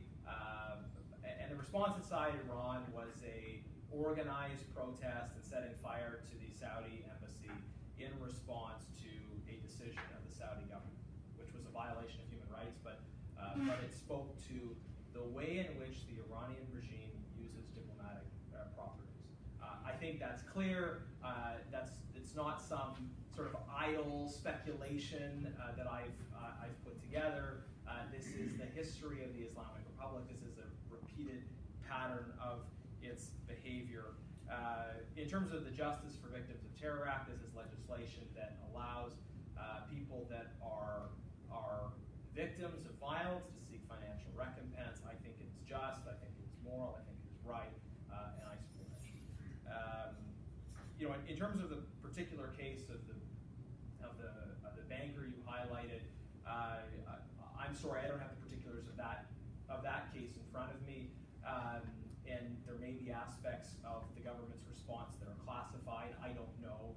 And the response inside Iran was a organized protest and setting fire to the Saudi embassy in response to a decision of the Saudi government, which was a violation of human rights, but it spoke to the way in which the Iranian regime uses diplomatic properties. I think that's clear. It's not some sort of idle speculation that I've put together. This is the history of the Islamic Republic. This is a repeated pattern of its behavior. In terms of the Justice for Victims of Terror Act, this is legislation that allows people that are victims of violence to seek financial recompense. I think it's just, I think it's moral, I think it's right, and I support it. You know, in terms of the particular case of the banker you highlighted, I'm sorry, I don't have the particulars of that case in front of me, and there may be aspects of the government's response that are classified. I don't know,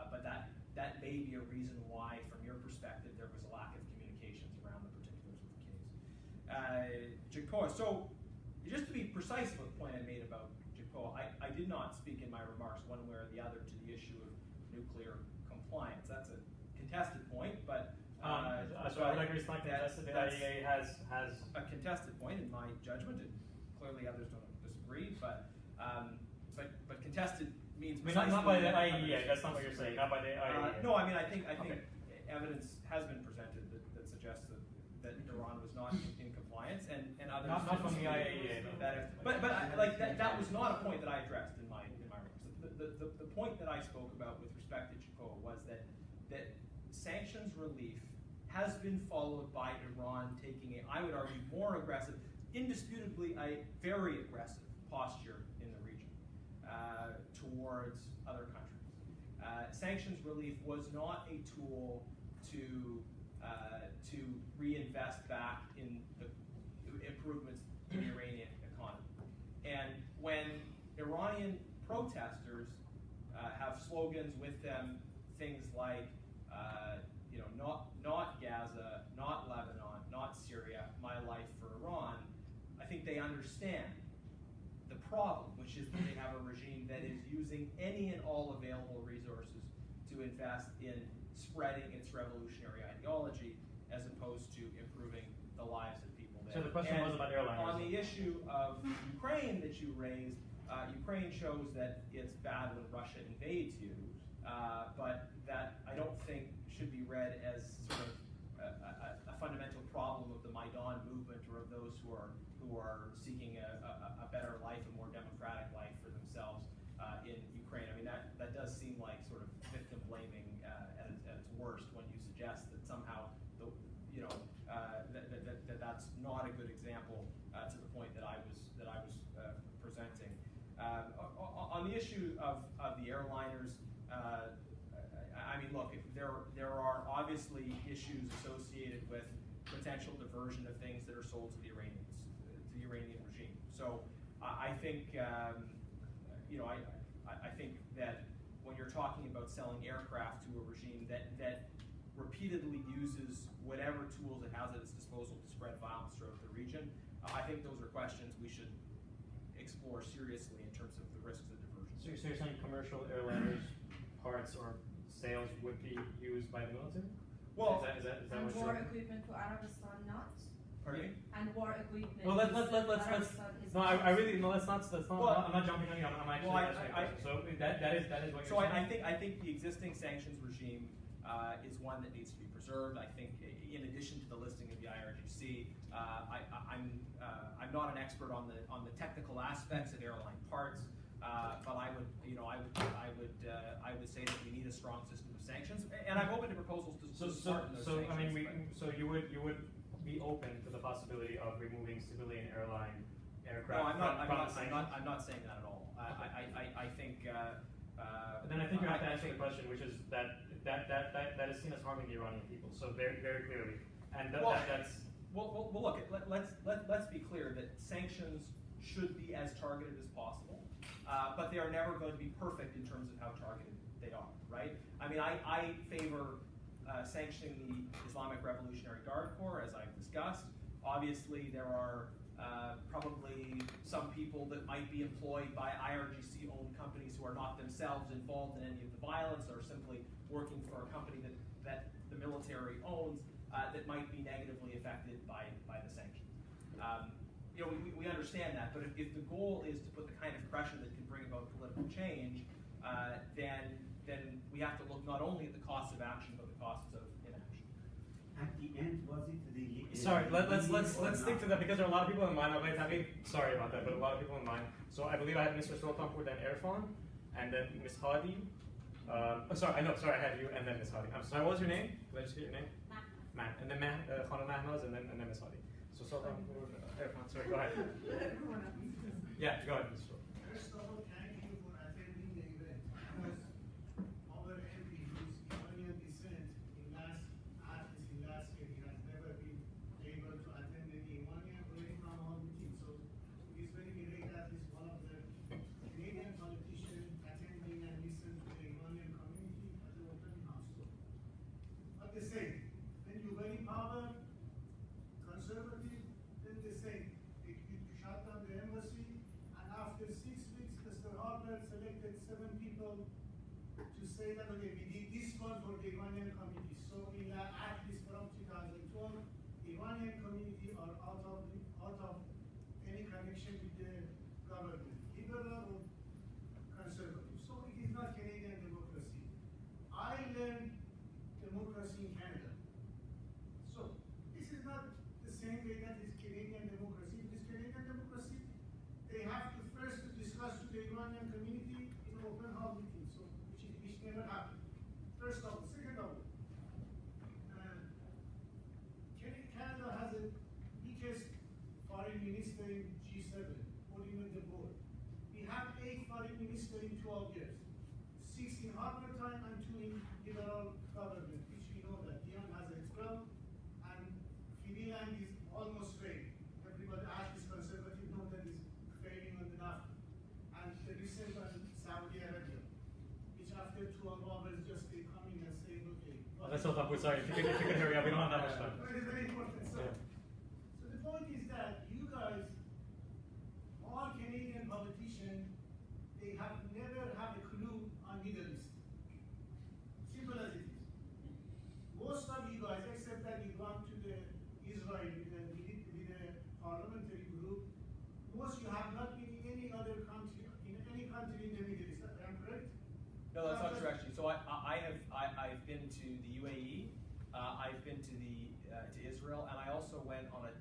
but that may be a reason why, from your perspective, there was a lack of communications around the particulars of the case. JCPOA. So, just to be precise about the point I made about JCPOA, I did not speak in my remarks one way or the other to the issue of nuclear compliance. That's a contested point, but so I would agree it's not contested. The IAEA has a contested point in my judgment, and clearly others don't disagree. But contested means not by the IAEA. That's not what you're saying. Not by the IAEA. No, I mean I think evidence has been presented that suggests that Iran was not in compliance, and others. Not from the IAEA. That was not a point that I addressed in my remarks. The point that I spoke about with respect to JCPOA was that sanctions relief has been followed by Iran taking I would argue, more aggressive, indisputably a very aggressive posture in the region towards other countries. sanctions relief was not a tool to reinvest back in the improvements in the Iranian economy. And when Iranian protesters have slogans with them, things like, not Gaza, not Lebanon, not Syria, my life for Iran, I think they understand the problem, which is that they have a regime that is using any and all available resources to invest in spreading its revolutionary ideology as opposed to improving the lives of people there. So the question was about airliners. On the issue of Ukraine that you raised, Ukraine shows that it's bad when Russia invades you, but that I don't think should be read as sort of a fundamental problem of the Maidan movement or of those who are seeking a better life, a more democratic life for themselves in Ukraine. I mean, that does seem like sort of victim blaming at its worst when you suggest that somehow that's not a good example to the point that I was presenting. On the issue of the airliners, I mean, look, there are obviously issues associated with potential diversion of things that are sold to the Iranians, to the Iranian regime. So I think, I think that when you're talking about selling aircraft to a regime that repeatedly uses whatever tools it has at its disposal to spread violence throughout the region, I think those are questions we should explore seriously in terms of the risks of diversion. So you're saying commercial airliners parts or sales would be used by the military? Well, is that And what war you're... equipment to Arabistan not? Pardon me? And war equipment. Well, let's Arabistan is no, not. I really, no, let's not, Well, I'm not jumping on you, I'm actually well, answering a question. So that is what So you're saying? I think the existing sanctions regime is one that needs to be preserved. I think in addition to the listing of the IRGC, I'm not an expert on the technical aspects of airline parts, but I would say that we need a strong system of sanctions, and I'm open to proposals to smarten those sanctions. I mean, so you would be open to the possibility of removing civilian airline aircraft No, from the sanctions? I'm not saying that at all. I think. Then I think you have to answer the question, which is that is seen as harming the Iranian people. So very, very clearly, and that's. Well, look. Let's be clear that sanctions should be as targeted as possible, but they are never going to be perfect in terms of how targeted they are. Right? I mean, I favor sanctioning the Islamic Revolutionary Guard Corps, as I've discussed. Obviously, there are probably some people that might be employed by IRGC-owned companies who are not themselves involved in any of the violence, or simply working for a company that the military owns, that might be negatively affected by the sanctions. We understand that, but if the goal is to put the kind of pressure that can bring about political change, then we have to look not only at the costs of action, but the costs of inaction. At the end, was it the... Sorry, let's stick to that, because there are a lot of people in mind. Sorry about that, but a lot of people in mind. So I believe I had Mr. Sultanpur, then Irfan, and then Ms. Hadi. Sorry, I had you, and then Ms. Hadi. I'm sorry, what was your name? Could I just get your name? Matt. And then Khanum Mahmouz, and then Ms. Hadi. So Sultanpur, Irfan, sorry, go ahead. Yeah, go ahead, Mr. First of all, thank you for attending the event, because our MP, who is Iranian descent, in last year, he has never been able to attend any Iranian or any town hall meeting. So it is very great that he's one of the Canadian politicians attending and listening to the Iranian community at the open house. But the same, when you very power, conservative, then the same. You shut down the embassy, and after 6 weeks, Mr. Harper selected 7 people to say that, okay, we did this one for the Iranian community. So in the at least from 2012, the Iranian community are out of any connection with the government, liberal or conservative. So it is not Canadian democracy. I learned democracy in Canada. So this is not the same way that is Canadian democracy. It is Canadian democracy. They have to first discuss with the Iranian community in open hall meetings, so which never happened. First of all, second of all, Canada has the biggest foreign minister in G7, or even the board. We have 8 foreign ministers in 12 years. 6 in Harper time Sorry, if you could hurry up, we don't have that much time. It is very important. So, Yeah. so the point is that you guys, all Canadian politicians, they have never had a clue on Middle East. Simple as it is. Most of you guys, except that you gone to the Israel with a parliamentary group, most you have not been in any other country, in any country in the Middle East. Am I correct? No, that's not true actually. So I've been to the UAE, I've been to Israel, and I also went on a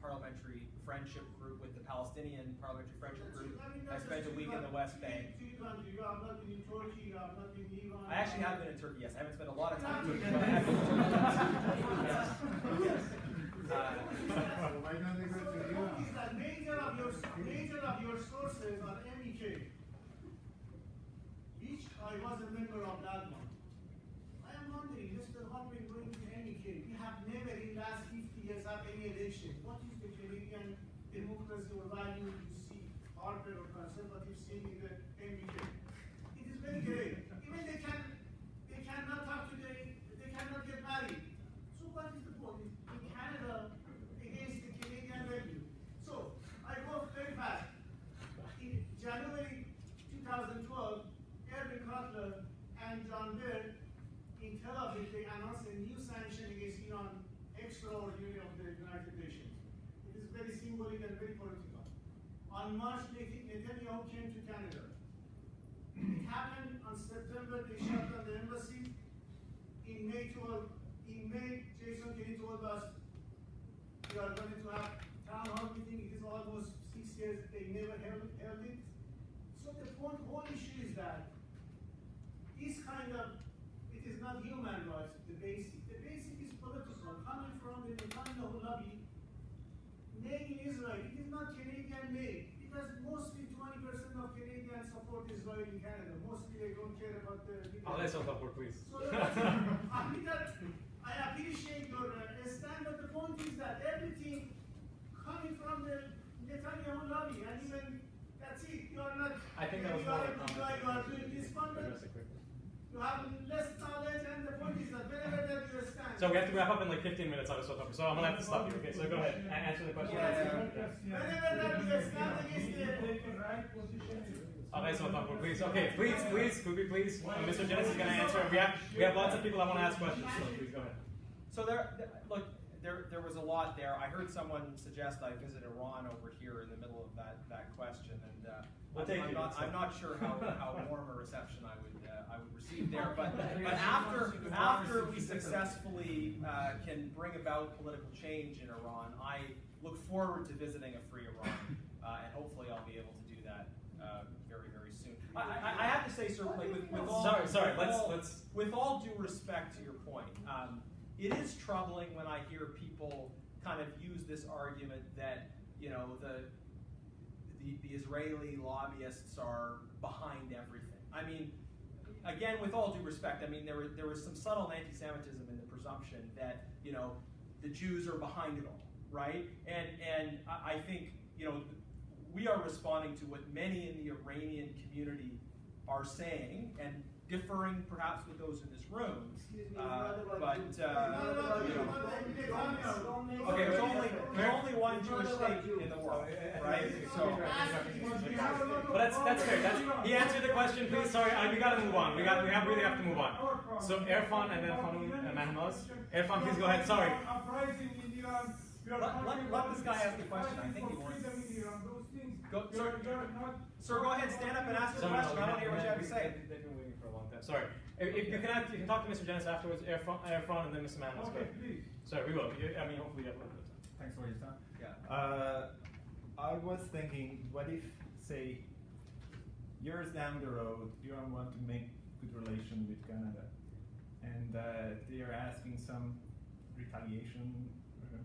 parliamentary friendship group with the Palestinian parliamentary friendship group. I spent a week in the West Bank. You have not been in Turkey, you have not been in Iran. I actually have been in Turkey, yes. I haven't spent a lot of time in Turkey, but I have been in Turkey. Yes. Yes. Why not they go to Iran? Is that major of your sources are MEK, which I was a member of that one. I am wondering, Mr. Harper going to MEK, we have never in last 50 years had any election. What is the Canadian democracy or value you see Harper or conservative seeing in the MEK? It is very great. Even they cannot talk today, they cannot get married. So what is the point? In Canada against the Canadian value. So I go very fast. In January 2012, Erwin Cutler and John Baird in Tel Aviv, they announced a new sanction against Iran, extraordinary of the United Nations. It is very symbolic and very political. On March, Netanyahu came to Canada. It happened on September, they shut down the embassy. In May, Jason Kenney told us we are going to have town hall meeting. It is almost 6 years, they never held it. So the whole issue is that this kind of, it is not human rights, the basic. The basic is political, coming from the Netanyahu lobby, made in Israel. It is not Canadian made, because mostly 20% of Canadians support Israel in Canada. Mostly they don't care about the... Let's not support, please. So I appreciate your stand, but the point is that everything coming from the Netanyahu lobby, and even, that's it, you are not... I think that was more a comment. You are doing this one, but you have less knowledge, and the point is that whenever that you stand... So we have to wrap up in like 15 minutes, so I'm gonna have to stop you. Okay, so go ahead, answer the question. Whenever that you stand against the... Please, okay, please, could we please? Mr. Jennings is going to answer. We have lots of people that want to ask questions, so please go ahead. So there was a lot there. I heard someone suggest I visit Iran over here in the middle of that question, and I'm not sure how warm a reception I would receive there. But after we successfully can bring about political change in Iran, I look forward to visiting a free Iran, and hopefully I'll be able to do that very, very soon. I have to say, sir, like with all due respect to your point, it is troubling when I hear people kind of use this argument that the Israeli lobbyists are behind everything. I mean, again, with all due respect, I mean there was some subtle anti-Semitism in the presumption that the Jews are behind it all, right? And I think we are responding to what many in the Iranian community are saying, and differing perhaps with those in this room. Okay, there's only one Jewish state in the world, right? So, but that's fair. He answered the question. Please, sorry, we got to move on. We really have to move on. So Erfan and then Fanun and Mahmoud. Erfan, please go ahead. Sorry. Let this guy ask the question. I think he wants. Sir, go ahead, stand up and ask the question. I don't hear what you have to say. They've been waiting for a long time. Sorry. If you can talk to Mr. Jennings afterwards, Erfan and then Mr. Mahmoud. Okay, please. Sorry, we will. I mean, hopefully you have a little bit of time. Thanks for your time. Yeah. I was thinking, what if, say, years down the road, you want to make good relation with Canada, and they are asking some retaliation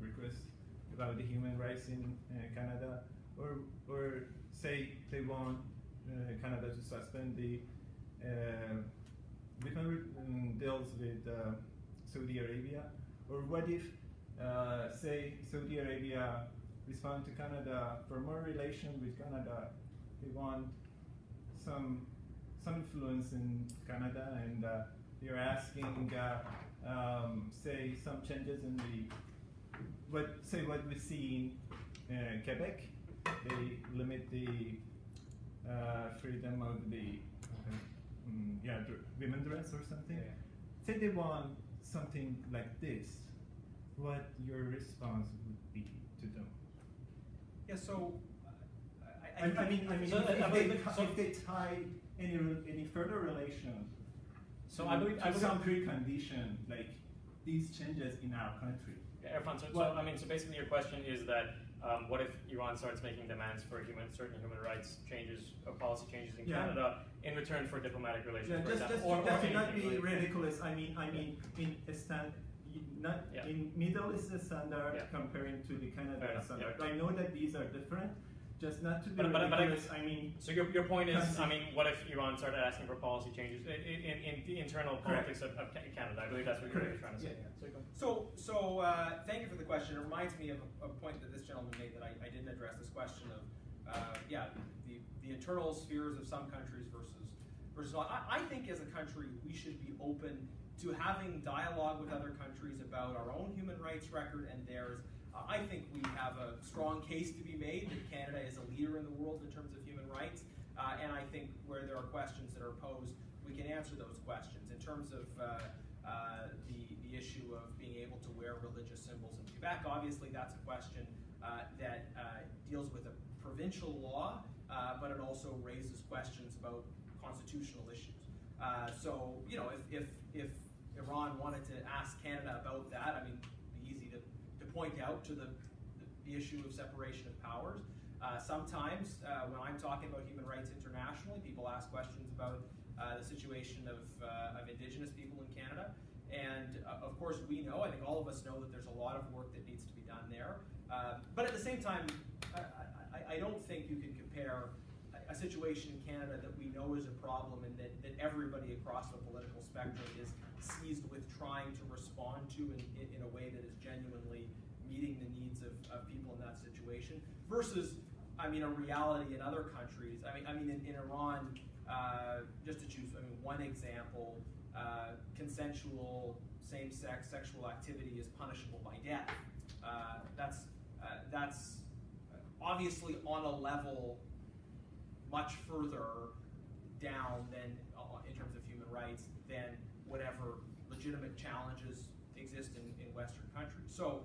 request about the human rights in Canada, or say they want Canada to suspend the weapon deals with Saudi Arabia, or what if, say, Saudi Arabia respond to Canada for more relation with Canada, they want some influence in Canada, and they're asking say some changes in what we see in Quebec, they limit the freedom of the women dress or something. Yeah. Say they want something like this, what your response would be to them? Yeah, so I mean, So, if they tie any further relation So I believe some precondition like these changes in our country. Yeah, Irfan, so I mean, so basically your question is that what if Iran starts making demands for certain human rights changes or policy changes in Canada in return for diplomatic relations? Yeah, for just example, to not be anything, right? ridiculous. I mean, in Middle East standard comparing to the Canada standard. I know that these are different. Just not to be ridiculous. I mean, so your point is, I mean, what if Iran started asking for policy changes in the internal politics of Canada? I believe that's what you're trying to say. So thank you for the question. It reminds me of a point that this gentleman made that I didn't address. This question of the internal spheres of some countries versus all. I think as a country we should be open to having dialogue with other countries about our own human rights record and theirs. I think we have a strong case to be made that Canada is a leader in the world in terms of human rights, and I think where there are questions that are posed, we can answer those questions. In terms of the issue of being able to wear religious symbols in Quebec, obviously that's a question that deals with a provincial law, but it also raises questions about constitutional issues. So, you know, if Iran wanted to ask Canada about that, I mean, it'd be easy to point out to the issue of separation of powers. Sometimes when I'm talking about human rights internationally, people ask questions about the situation of Indigenous people in Canada. And of course we know, I think all of us know that there's a lot of work that needs to be done there. But at the same time, I don't think you can compare a situation in Canada that we know is a problem and that everybody across the political spectrum is seized with trying to respond to in a way that is genuinely meeting the needs of people in that situation versus, I mean, a reality in other countries. I mean, in Iran, just to choose, one example, consensual same-sex sexual activity is punishable by death. That's obviously on a level much further down than in terms of human rights than whatever legitimate challenges exist in Western countries. So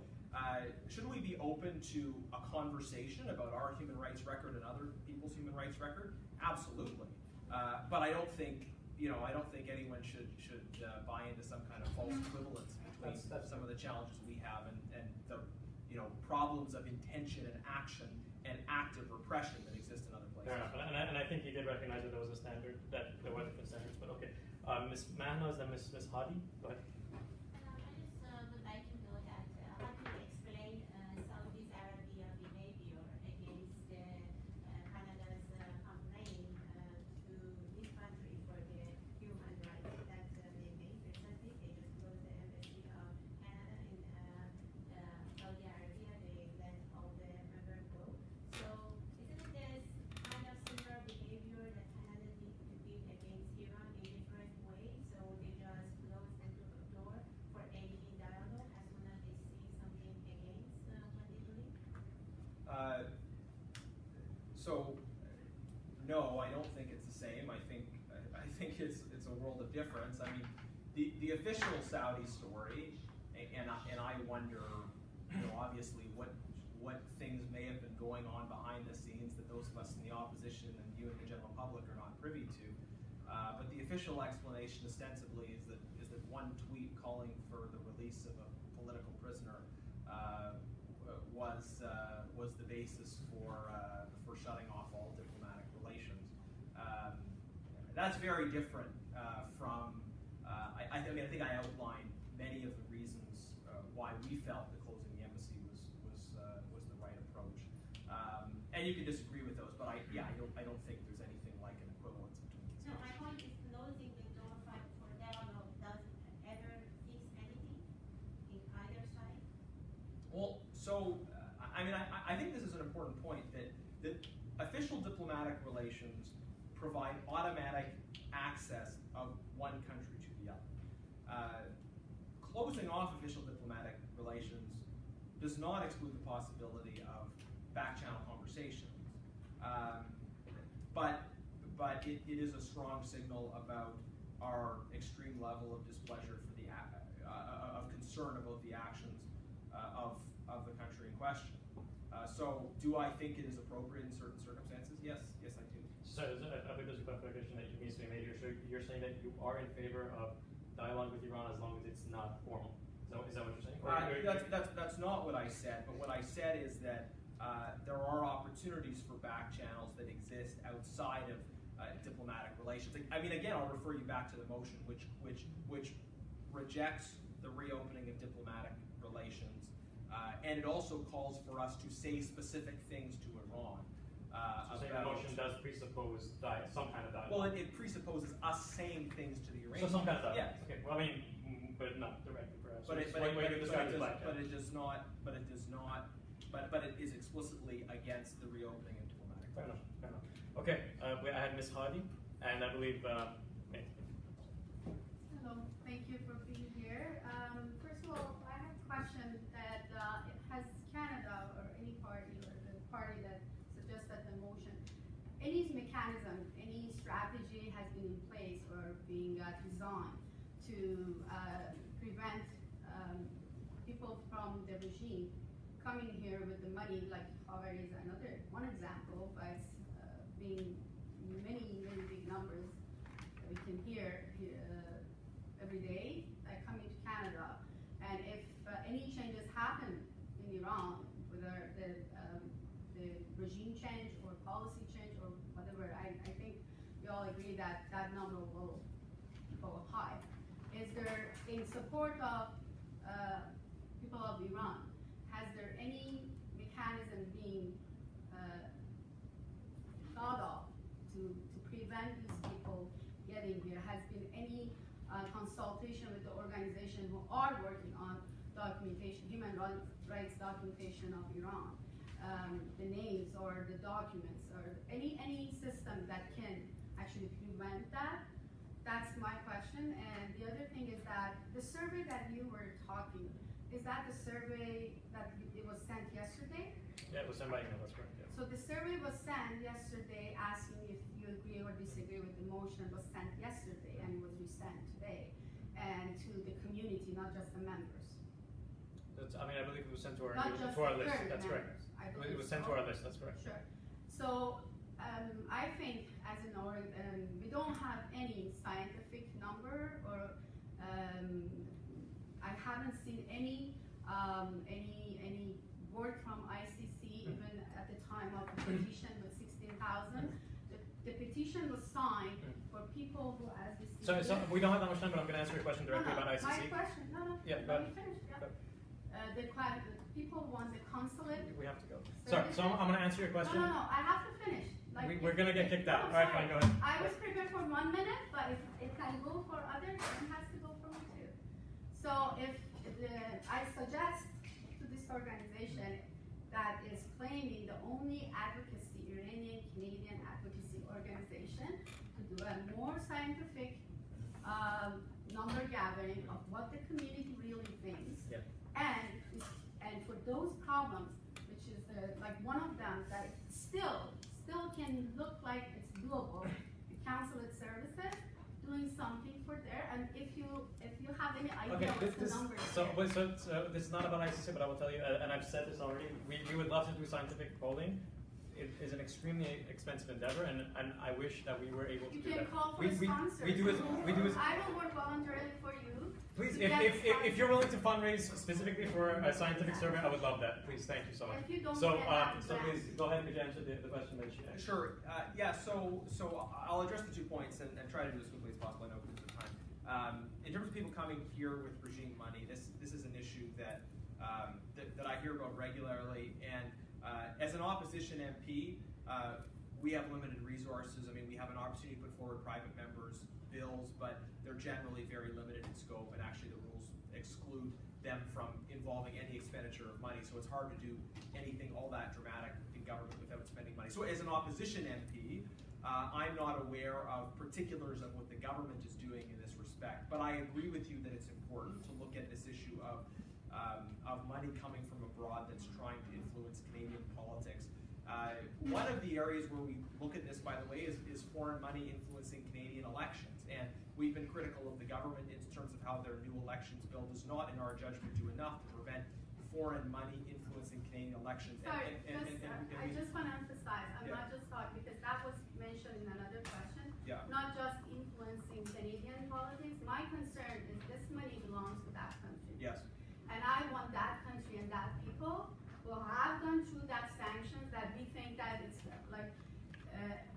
should we be open to a conversation about our human rights record and other people's human rights record? Absolutely. But I don't think anyone should buy into some kind of false equivalence between some of the challenges we have and the problems of intention and action and active repression that exist in other places. Fair enough. And I think you did recognize that there was a standard, that there were different standards, but okay. Ms. Mahnaz and Ms. Hadi, go ahead. I just would like to know that how do you explain Saudi Arabia behavior against Canada's complaint to this country for the human rights that they made recently? They just closed the embassy of Canada in Saudi Arabia. They let all the members go. So isn't this kind of similar behavior that Canada did against Iran in different ways? So they just closed the door for any dialogue as soon as they see something against what they believe? So no, I don't think it's the same. I think it's a world of difference. I mean, the official Saudi story, and I wonder, obviously what things may have been going on behind the scenes that those of us in the opposition and you and the general public are not privy to. But the official explanation ostensibly is that one tweet calling for the release of a political prisoner was the basis for shutting off all diplomatic relations. That's very different from. I think I outlined many of the reasons why we felt that closing the embassy was the right approach. And you can disagree with those, but I don't think there's anything like an equivalence between these. No, my point is closing the door for dialogue doesn't ever fix anything in either side. Well, so I think this is an important point that official diplomatic relations provide automatic access of one country to the other. closing off official diplomatic relations does not exclude the possibility of back-channel conversations. But it is a strong signal about our extreme level of displeasure for the of concern about the actions of the country in question. So, do I think it is appropriate in certain circumstances? Yes, yes, I do. So, I think there's a clarification that needs to be made here. So, you're saying that you are in favor of dialogue with Iran as long as it's not formal. Is that what you're saying? That's not what I said. But what I said is that there are opportunities for back channels that exist outside of diplomatic relations. I mean, again, I'll refer you back to the motion, which rejects the reopening of diplomatic relations, and it also calls for us to say specific things to Iran. So saying the motion does presuppose some kind of dialogue. Well, it presupposes us saying things to the Iranians. So some kind of dialogue. Yeah. Okay. Well, I mean, but not directly, perhaps. But it is explicitly against the reopening of diplomatic. Fair enough. Fair enough. Okay. I had Ms. Hadi, and I believe. Hello. Thank you for being here. First of all, I have a question that has Canada or any party or the party that suggested the motion, any mechanism, any strategy has been in place or being designed to prevent people from the regime coming here with the money, like Huawei is another one example, but being many big numbers that we can hear every day coming to Canada. And if any changes happen in Iran, whether the regime change or policy change or whatever, I think we all agree that that number will go up high. Is there, in support of people of Iran, has there any mechanism being thought of to prevent these people getting here? Has been any consultation with the organization who are working on documentation, human rights documentation of Iran, the names or the documents or any system that can actually prevent that? That's my question. And the other thing is that the survey that you were talking, is that the survey that it was sent yesterday? Yeah, it was sent by email, that's correct. Yeah. So the survey was sent yesterday asking if you agree or disagree with the motion, was sent yesterday and was resent today, and to the community, not just the members. I mean, I believe it was sent to our, Not just to our the list. current That's correct. members. I It believe was sent so. to our list. That's correct. Sure. So I think as an we don't have any scientific number or I haven't seen any word from ICC even at the time of the petition with 16,000. The petition was signed for people who, as we see. So we don't have that much time, but I'm going to answer your question directly about ICC. My question, Yeah, let me finish. Yeah. The people want the consulate. We have to go. Sorry, so I'm going to answer your question. No, I have to finish. We're going to get kicked out. No, All right, sorry. fine, go ahead. I was prepared for 1 minute, but if it can go for others, it has to go for me too. So I suggest to this organization that is claiming the only Iranian-Canadian advocacy organization to do a more scientific number gathering of what the community really thinks. Yeah. And for those problems, which is like one of them that still can look like it's doable, the consulate services doing something for there, and if you have any idea what's the numbers. So this is not about ICC, but I will tell you, and I've said this already. We would love to do scientific polling. It is an extremely expensive endeavor, and I wish that we were able to You do can that. call for sponsors. We do it. I will work voluntarily for you. Please, if you're willing to fundraise specifically for a scientific survey, I would love that. Please, thank you so much. If you don't So, get that so please go ahead and answer the question that she asked. Sure. Yeah. So I'll address the 2 points and try to do as quickly as possible. I know because of time. In terms of people coming here with regime money, this is an issue that I hear about regularly. And as an opposition MP, we have limited resources. I mean, we have an opportunity to put forward private members' bills, but they're generally very limited in scope, and actually the rules exclude them from involving any expenditure of money. So it's hard to do anything all that dramatic in government without spending money. So as an opposition MP, I'm not aware of particulars of what the government is doing in this respect. respect. But I agree with you that it's important to look at this issue of money coming from abroad that's trying to influence Canadian politics. One of the areas where we look at this, by the way, is foreign money influencing Canadian elections. And we've been critical of the government in terms of how their new elections bill does not, in our judgment, do enough to prevent foreign money influencing Canadian elections. Sorry, I just want to emphasize, I'm Yeah. not just talking, because that was mentioned in another question. Yeah. Not just influencing Canadian politics. My concern is this money belongs to that country. Yes. And I want that country and that people who have gone through that sanctions, that we think that it's like,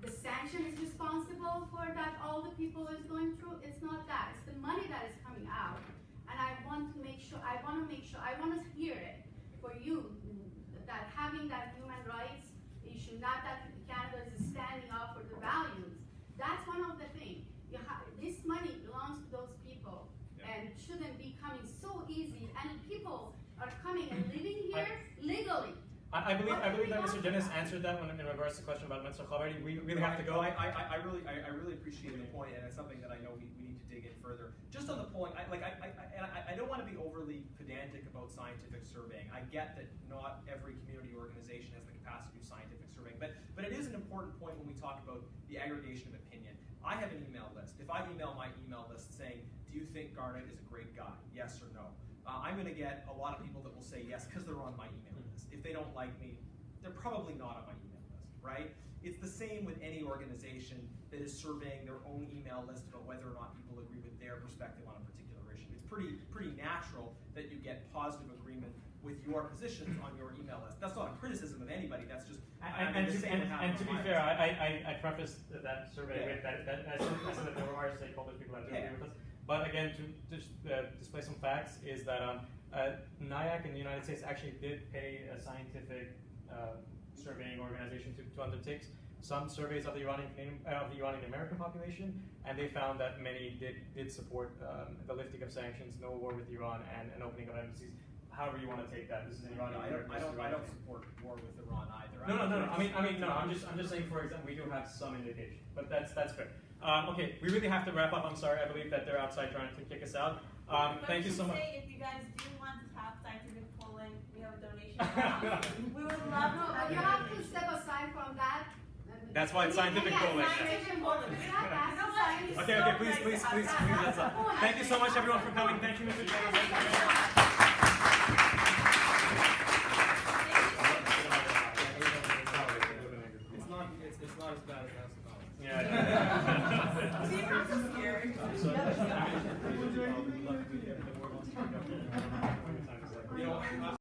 the sanction is responsible for that all the people is going through. It's not that, it's the money that is coming out. And I want to make sure, I want to hear it for you, that having that human rights issue, not that Canada is standing up for the values. That's one of the things. This money belongs to those people and shouldn't be coming so easy. And people are coming and living here legally. I believe that Mr. Dennis answered that one in regards to the question about Mr. Khavari. We really have to go. I really appreciate the point, and it's something that I know we need to dig in further. Just on the point, I don't want to be overly pedantic about scientific surveying. I get that not every community organization has the capacity to do scientific surveying, but it is an important point when we talk about the aggregation of opinion. I have an email list. If I email my email list saying, do you think Garnet is a great guy? Yes or no? I'm going to get a lot of people that will say yes because they're on my email list. If they don't like me, they're probably not on my email list, right? It's the same with any organization that is surveying their own email list about whether or not people agree with their perspective on a particular issue. It's pretty natural that you get positive agreement with your positions on your email list. That's not a criticism of anybody. That's just And to be fair, I prefaced that survey with that I said that there are stakeholders, people that do agree with us. But again, to just display some facts, is that NIAC in the United States actually did pay a scientific surveying organization to undertake some surveys of the Iranian American population, and they found that many did support the lifting of sanctions, no war with Iran, and an opening of embassies. However you want to take that. This is an Iranian. I don't support war with Iran either. No. I'm just saying. For example, we do have some indication, but that's fair. Okay, we really have to wrap up. I'm sorry. I believe that they're outside trying to kick us out. Thank you so much. If you guys do want to have scientific polling, we have a donation box. We would love to. But you have to step aside from that. That's why it's scientific polling. Okay, please, let's up. Thank you so much, everyone, for coming. Thank you, Mr. Chairman. It's not as bad as House of Commons. Yeah. See, I'm so scared. I'm sorry. You know,